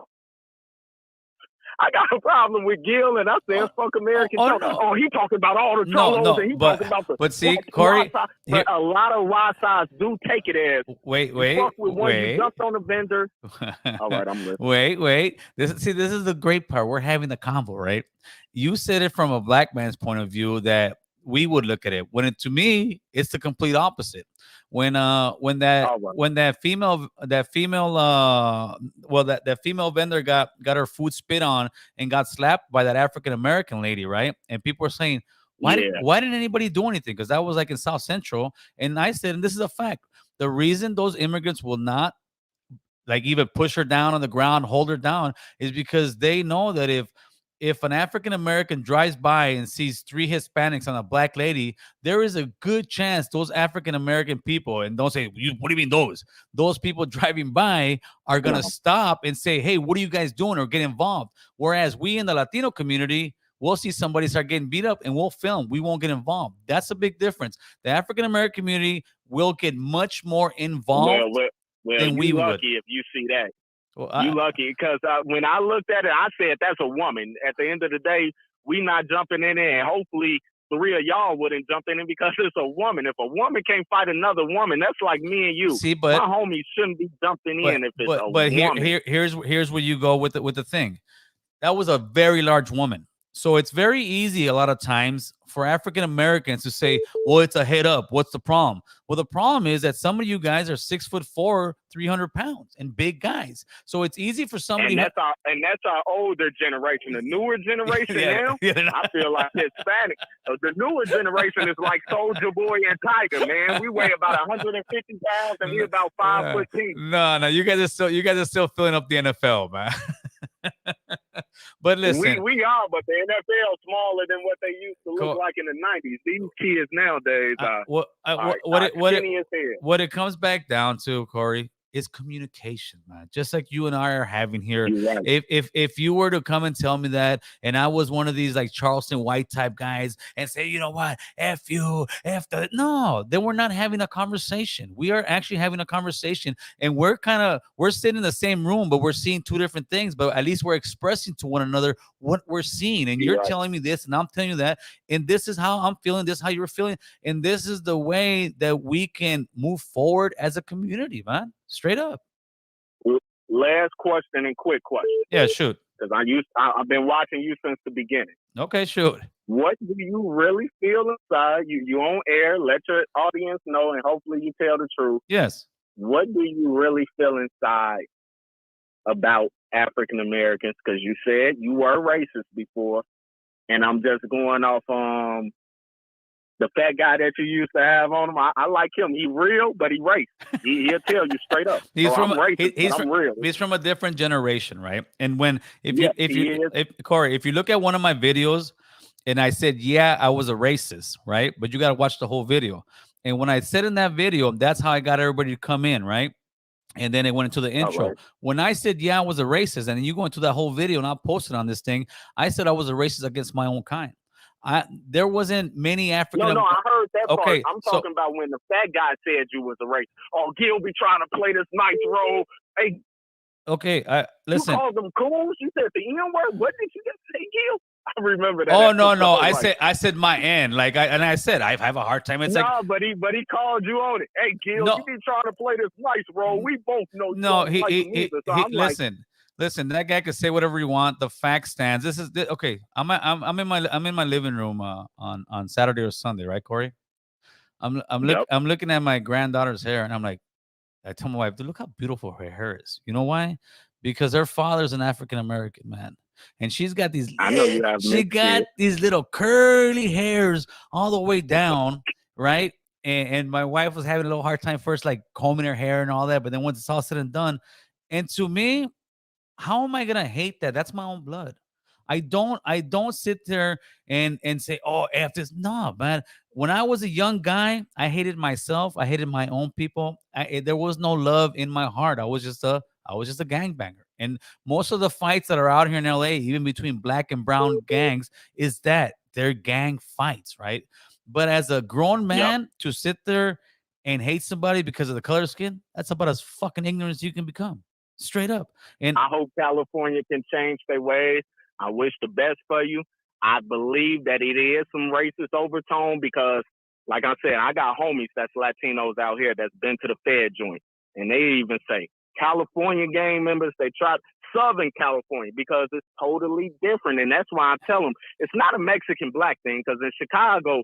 I got a problem with Gil, and I said, fuck American oh, Cholos. no. Oh, he talking about all the No, cholos, no, and he but- talking about the but see, fuck Corey, Y-side. here- But a lot of Y-sides do take it as, Wait, you fuck with one, you jumped on a vendor. All right, I'm listening. Wait. This is the great part. We're having the convo, right? You said it from a black man's point of view that we would look at it. When it, to me, it's the complete opposite. When that female that female vendor got her food spit on and got slapped by that African American lady, right? And people were saying, why didn't anybody do anything? Because that was like in South Central. And I said, and this is a fact, the reason those immigrants will not like even push her down on the ground, hold her down, is because they know that if an African American drives by and sees 3 Hispanics on a black lady, there is a good chance those African American people, and don't say, what do you mean those people driving by are going to stop and say, hey, what are you guys doing, or get involved. Whereas we in the Latino community, we'll see somebody start getting beat up and we'll film. We won't get involved. That's a big difference. The African American community will get much more involved than we would. Lucky if you see that. Well, you lucky, because when I looked at it, I said, that's a woman. At the end of the day, we not jumping in there, and hopefully 3 of y'all wouldn't jump in it because it's a woman. If a woman can't fight another woman, that's like me and you. See, but my homies shouldn't be jumping in if it's a woman. Here's where you go with the thing. That was a very large woman. So it's very easy a lot of times for African Americans to say, well, it's a head up. What's the problem? Well, the problem is that some of you guys are 6'4", 300 pounds and big guys. So it's easy for somebody. And that's our older generation. The newer generation now, I feel like Hispanic. The newer generation is like Soulja Boy and Tiger, man. We weigh about 150 pounds and we about 5'10". No, you guys are still filling up the NFL, man. But listen, we are, but the NFL is smaller than what they used to look like in the 90s. These kids nowadays what it comes back down to, Corey, is communication, man. Just like you and I are having here. Right. If you were to come and tell me that, and I was one of these like Charleston White type guys and say, you know what, F you, no, then we're not having a conversation. We are actually having a conversation, and we're sitting in the same room, but we're seeing 2 different things, but at least we're expressing to one another what we're seeing. And you're telling me this, and I'm telling you that, and this is how I'm feeling, this is how you're feeling, and this is the way that we can move forward as a community, man. Straight up. Last question and quick question. Yeah, shoot. Because I've been watching you since the beginning. Okay, shoot. What do you really feel inside? You on air, let your audience know, and hopefully you tell the truth. Yes. What do you really feel inside about African Americans? Because you said you were racist before, and I'm just going off the fat guy that you used to have on him. I like him. He real, but he racist. He'll tell you straight up. He's from I'm real. He's from a different generation, right? And Corey, if you look at one of my videos, and I said, yeah, I was a racist, right? But you got to watch the whole video. And when I said in that video, that's how I got everybody to come in, right? And then it went into the intro. Right. When I said, yeah, I was a racist, and you go into that whole video, and I'll post it on this thing, I said I was a racist against my own kind. There wasn't many African. No, I heard that part. I'm talking about when the fat guy said you was a racist. Oh, Gil be trying to play this nice role. Hey. Okay, listen. You called them coons? You said the N-word? What did you just say, Gil? I remember that. Oh no! I said my end. I said I have a hard time. It's but he called you on it. Hey, Gil, you be trying to play this nice role. We both know. No, Listen, that guy can say whatever he want. The fact stands. This is okay. I'm in my living room on Saturday or Sunday, right, Corey? I'm looking at my granddaughter's hair, and I'm like, I tell my wife, dude, look how beautiful her hair is. You know why? Because her father's an African American man, and she's got these. These little curly hairs all the way down, right? And my wife was having a little hard time first, like combing her hair and all that, but then once it's all said and done, and to me, how am I gonna hate that? That's my own blood. I don't sit there and say, oh, F this. No, man. When I was a young guy, I hated myself. I hated my own people. There was no love in my heart. I was just a gangbanger. And most of the fights that are out here in LA, even between black and brown gangs, is that they're gang fights, right? But as a grown man to sit there and hate somebody because of the color of skin, that's about as fucking ignorant as you can become. Straight up. And I hope California can change their ways. I wish the best for you. I believe that it is some racist overtone because, like I said, I got homies that's Latinos out here that's been to the Fed joint. And they even say, California gang members, they try Southern California because it's totally different. And that's why I tell them it's not a Mexican black thing because in Chicago,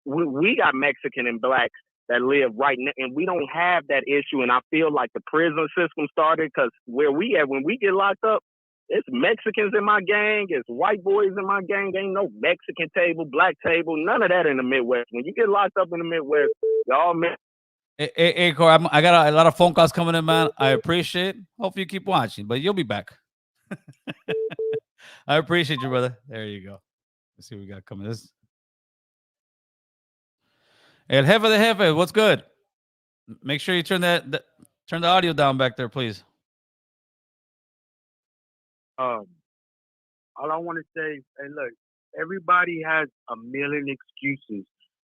we got Mexican and blacks that live right now, and we don't have that issue. And I feel like the prison system started because where we at, when we get locked up, it's Mexicans in my gang, it's white boys in my gang. Ain't no Mexican table, black table, none of that in the Midwest. When you get locked up in the Midwest, y'all Hey, Corey, I got a lot of phone calls coming in, man. I appreciate it. Hope you keep watching, but you'll be back. I appreciate you, brother. There you go. Let's see what we got coming. This El Jefe de Jefe, what's good? Make sure you turn turn the audio down back there, please. All I want to say, hey, look, everybody has a million excuses.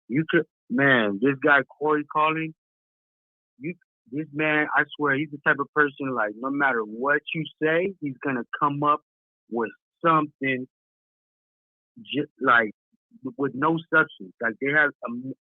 You could, man, this guy Corey calling, this man, I swear, he's the type of person like no matter what you say, he's gonna come up with something, like with no substance. Like they have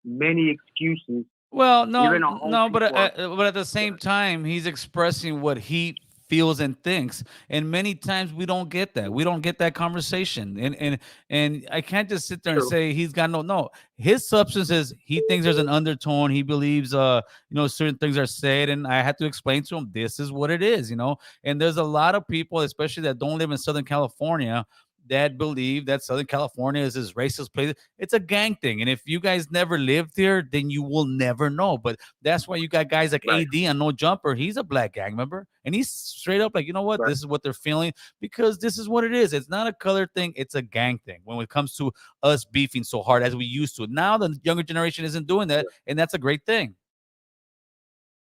many excuses. Well, no, but at the same time, he's expressing what he feels and thinks, and many times we don't get that. We don't get that conversation, and I can't just sit there and say he's got no. His substance is he thinks there's an undertone. He believes, certain things are said, and I had to explain to him this is what it is, And there's a lot of people, especially that don't live in Southern California, that believe that Southern California is this racist place. It's a gang thing. And if you guys never lived here, then you will never know. But that's why you got guys like AD and No Jumper. He's a black gang member. And he's straight up like, you know what? This is what they're feeling because this is what it is. It's not a color thing. It's a gang thing when it comes to us beefing so hard as we used to. Now the younger generation isn't doing that. And that's a great thing.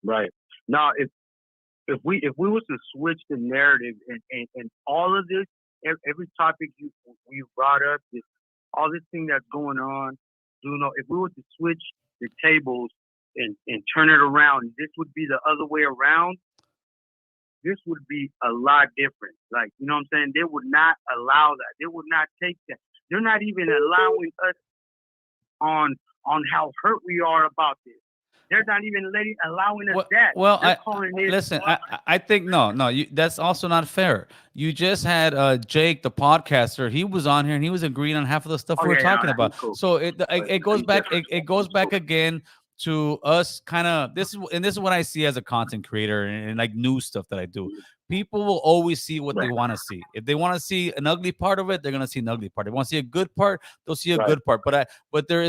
Right. Now, if we was to switch the narrative and all of this, every topic you brought up, all this thing that's going on, if we were to switch the tables and turn it around, this would be the other way around. This would be a lot different. Like, you know what I'm saying? They would not allow that. They would not take that. They're not even allowing us on how hurt we are about this. They're not even allowing us that. Well, I think no, that's also not fair. You just had Jake, the podcaster. He was on here and he was agreeing on half of the stuff we were talking about. Cool. So it goes back. It goes back again to us kind of this is what I see as a content creator and like new stuff that I do. People will always see what they want to see. If they want to see an ugly part of it, they're gonna see an ugly part. If they want to see a good part, they'll see a good part. But there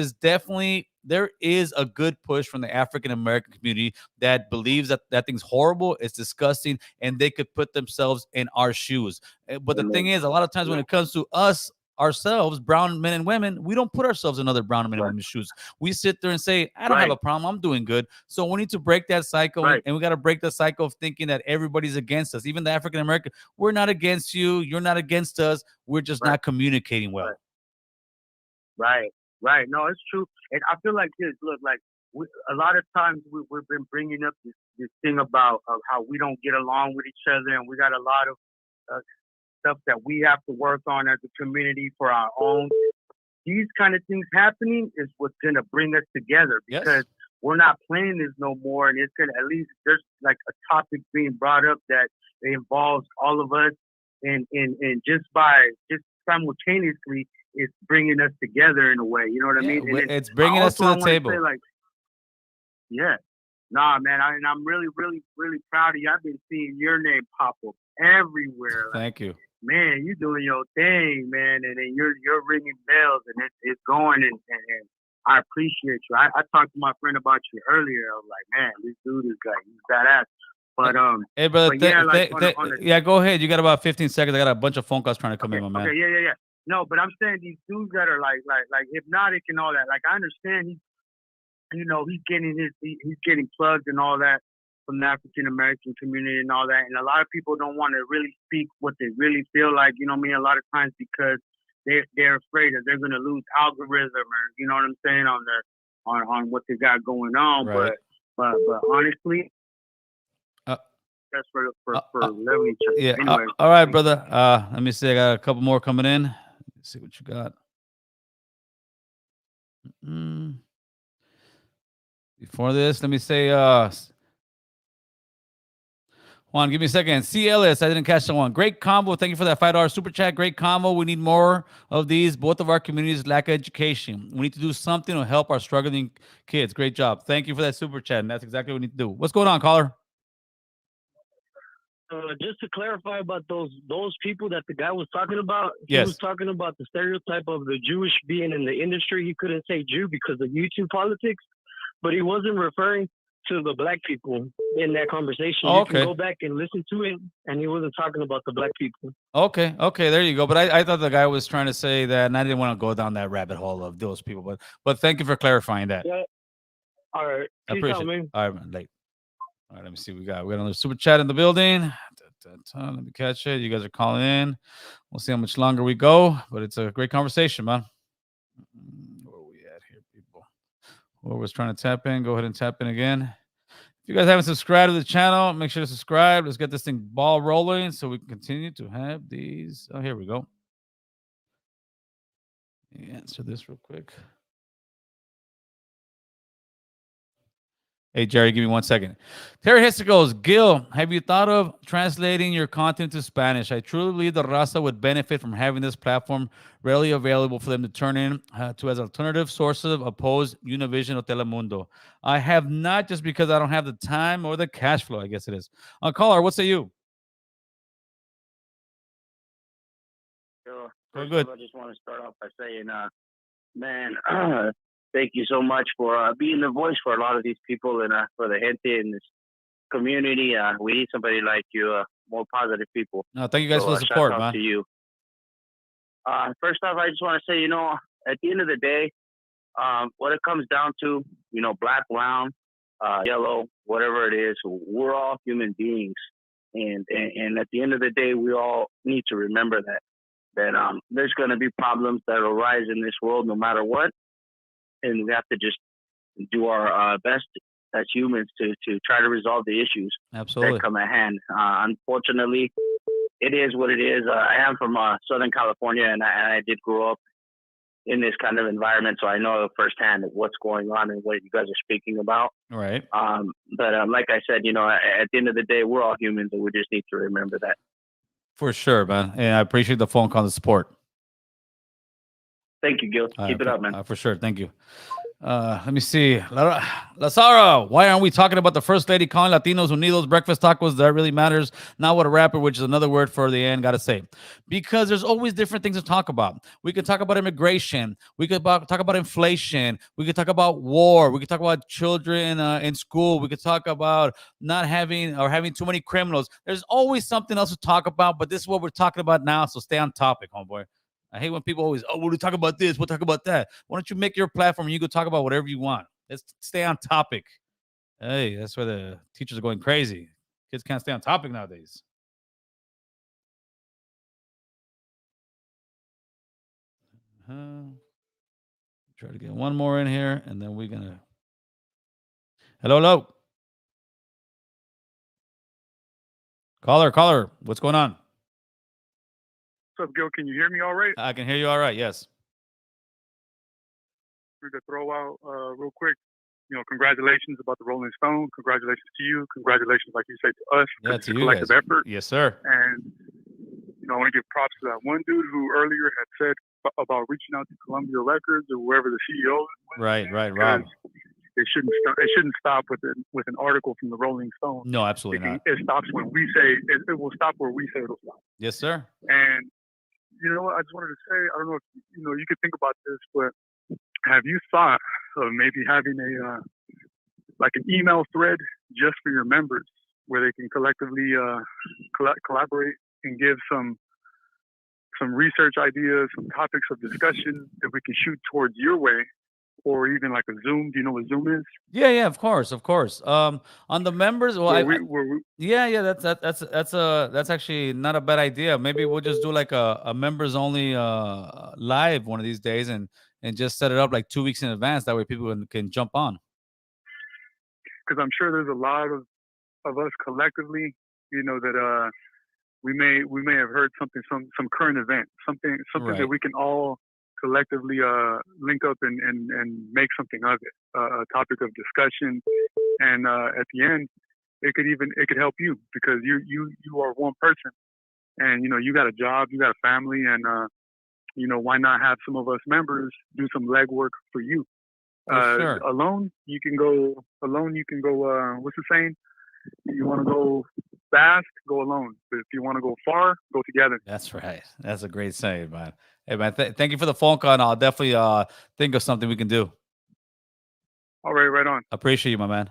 is a good push from the African American community that believes that thing's horrible, it's disgusting, and they could put themselves in our shoes. But the thing is, a lot of times when it comes to us ourselves, brown men and women, we don't put ourselves in other brown men and women's shoes. We sit there and say, I don't have a problem, I'm doing good. So we need to break that cycle, and we got to break the cycle of thinking that everybody's against us. Even the African American, we're not against you, you're not against us, we're just not communicating well. Right. No, it's true. And I feel like this, look, like a lot of times we've been bringing up this thing about how we don't get along with each other, and we got a lot of stuff that we have to work on as a community for our own. These kind of things happening is what's going to bring us together because we're not playing this no more. And it's going to, at least there's like a topic being brought up that involves all of us. And just simultaneously, it's bringing us together in a way. You know what I mean? And it's bringing us to the table. Say, like, nah, man. And I'm really, really, really proud of you. I've been seeing your name pop up everywhere. Thank you. Man, you're doing your thing, man, and then you're ringing bells, and it's going, and I appreciate you. I talked to my friend about you earlier. I was like, man, this dude is like, he's badass. But hey, brother, go ahead. You got about 15 seconds. I got a bunch of phone calls trying to come in, my man. Okay, yeah. No, but I'm saying these dudes that are like hypnotic and all that. Like I understand he's getting plugged and all that from the African American community and all that. And a lot of people don't want to really speak what they really feel like, you know what I mean? A lot of times because they're afraid that they're going to lose algorithm or, you know what I'm saying, on what they got going on. Right. But honestly, That's for leveling each other. Yeah. Anyway, All right, brother. Let me see. I got a couple more coming in. Let's see what you got. Before this, let me say, Juan, give me a second. C. Ellis, I didn't catch that one. Great combo. Thank you for that $5 super chat. Great combo. We need more of these. Both of our communities lack education. We need to do something to help our struggling kids. Great job. Thank you for that super chat. And that's exactly what we need to do. What's going on, caller? Just to clarify about those people that the guy was talking about, he Yes. was talking about the stereotype of the Jewish being in the industry. He couldn't say Jew because of YouTube politics, but he wasn't referring to the black people in that conversation. Oh, you can okay. go back and listen to it, and he wasn't talking about the black people. Okay, there you go. But I thought the guy was trying to say that, and I didn't want to go down that rabbit hole of those people. But thank you for clarifying that. Yeah. All right. I Peace appreciate out, it. man. All right, man. Late. All right, let me see. We got another super chat in the building. Let me catch it. You guys are calling in. We'll see how much longer we go, but it's a great conversation, man. Where are we at here, people? Whoever's trying to tap in, go ahead and tap in again. If you guys haven't subscribed to the channel, make sure to subscribe. Let's get this thing ball rolling so we can continue to have these. Oh, here we go. Let me answer this real quick. Hey, Jerry, give me 1 second. Terry Hester goes, Gil, have you thought of translating your content to Spanish? I truly believe the Raza would benefit from having this platform readily available for them to turn in to as alternative sources of opposed Univision or Telemundo. I have not, just because I don't have the time or the cash flow, I guess it is. Caller, what say you? First good. off, I just want to start off by saying, man, thank you so much for being the voice for a lot of these people and for the gente in this community. We need somebody like you, more positive people. No, thank you guys for the support, shout out man. to you. First off, I just want to say, at the end of the day, what it comes down to, black, brown, yellow, whatever it is, we're all human beings. And at the end of the day, we all need to remember that there's going to be problems that arise in this world no matter what. And we have to just do our best as humans to try to resolve the issues Absolutely. that come at hand. Unfortunately, it is what it is. I am from Southern California, and I did grow up in this kind of environment, so I know firsthand what's going on and what you guys are speaking about. Right. But like I said, at the end of the day, we're all humans, and we just need to remember that. For sure, man. And I appreciate the phone call and the support. Thank you, Gil. Keep it up, man. For sure. Thank you. Let me see. Lazaro, why aren't we talking about the First Lady calling Latinos Unidos breakfast tacos? That really matters. Not what a rapper, which is another word for the end, got to say. Because there's always different things to talk about. We could talk about immigration. We could talk about inflation. We could talk about war. We could talk about children in school. We could talk about not having or having too many criminals. There's always something else to talk about, but this is what we're talking about now, so stay on topic, homeboy. I hate when people always, we'll talk about this, we'll talk about that. Why don't you make your platform and you go talk about whatever you want? Let's stay on topic. Hey, that's where the teachers are going crazy. Kids can't stay on topic nowadays. Try to get one more in here, and then we're going to... Hello. Caller, what's going on? What's up, Gil? Can you hear me all right? I can hear you all right, yes. We're going to throw out real quick, congratulations about the Rolling Stone. Congratulations to you. Congratulations, like you say, to us. Yeah, it's to a you collective guys. effort. Yes, sir. And, I want to give props to that one dude who earlier had said about reaching out to Columbia Records or whoever the CEO was. Right, Rob. It shouldn't stop with an article from the Rolling Stone. No, absolutely not. It stops when we say it will stop where we say it'll stop. Yes, sir. And you know what? I just wanted to say, I don't know if you could think about this, but have you thought of maybe having an email thread just for your members where they can collectively collaborate and give some research ideas, some topics of discussion that we can shoot towards your way, or even like a Zoom? Do you know what Zoom is? Yeah, of course. On the members, that's actually not a bad idea. Maybe we'll just do like a members only live one of these days, and just set it up like 2 weeks in advance. That way people can jump on. Because I'm sure there's a lot of us collectively, that we may have heard something, some current event, something Right. that we can all collectively link up and make something of it, a topic of discussion, and at the end, it could help you because you are one person, and you got a job, you got a family, and why not have some of us members do some legwork for you? For sure. Alone you can go. What's the saying? You want to go fast, go alone. But if you want to go far, go together. That's right. That's a great saying, man. Hey, man, thank you for the phone call. And I'll definitely think of something we can do. All right, right on. Appreciate you, my man.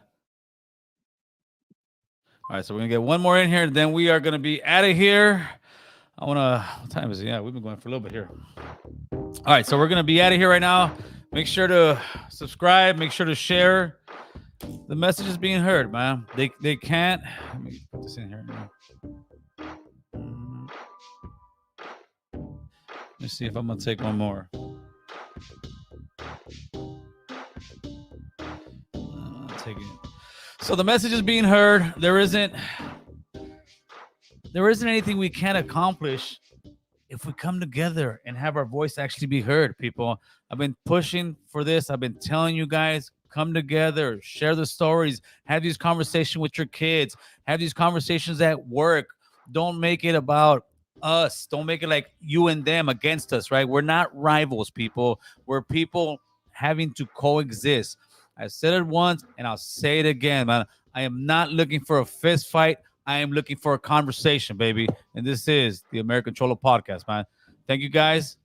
All right, so we're going to get one more in here, and then we are going to be out of here. What time is it? Yeah, we've been going for a little bit here. All right, so we're going to be out of here right now. Make sure to subscribe. Make sure to share. The message is being heard, man. They can't. Let me put this in here. Let me see if I'm going to take one more. Take it. So the message is being heard. There isn't anything we can't accomplish if we come together and have our voice actually be heard, people. I've been pushing for this. I've been telling you guys, come together, share the stories, have these conversations with your kids, have these conversations at work. Don't make it about us. Don't make it like you and them against us, right? We're not rivals, people. We're people having to coexist. I said it once and I'll say it again, man. I am not looking for a fist fight. I am looking for a conversation, baby. And this is the American Cholo Podcast, man. Thank you, guys.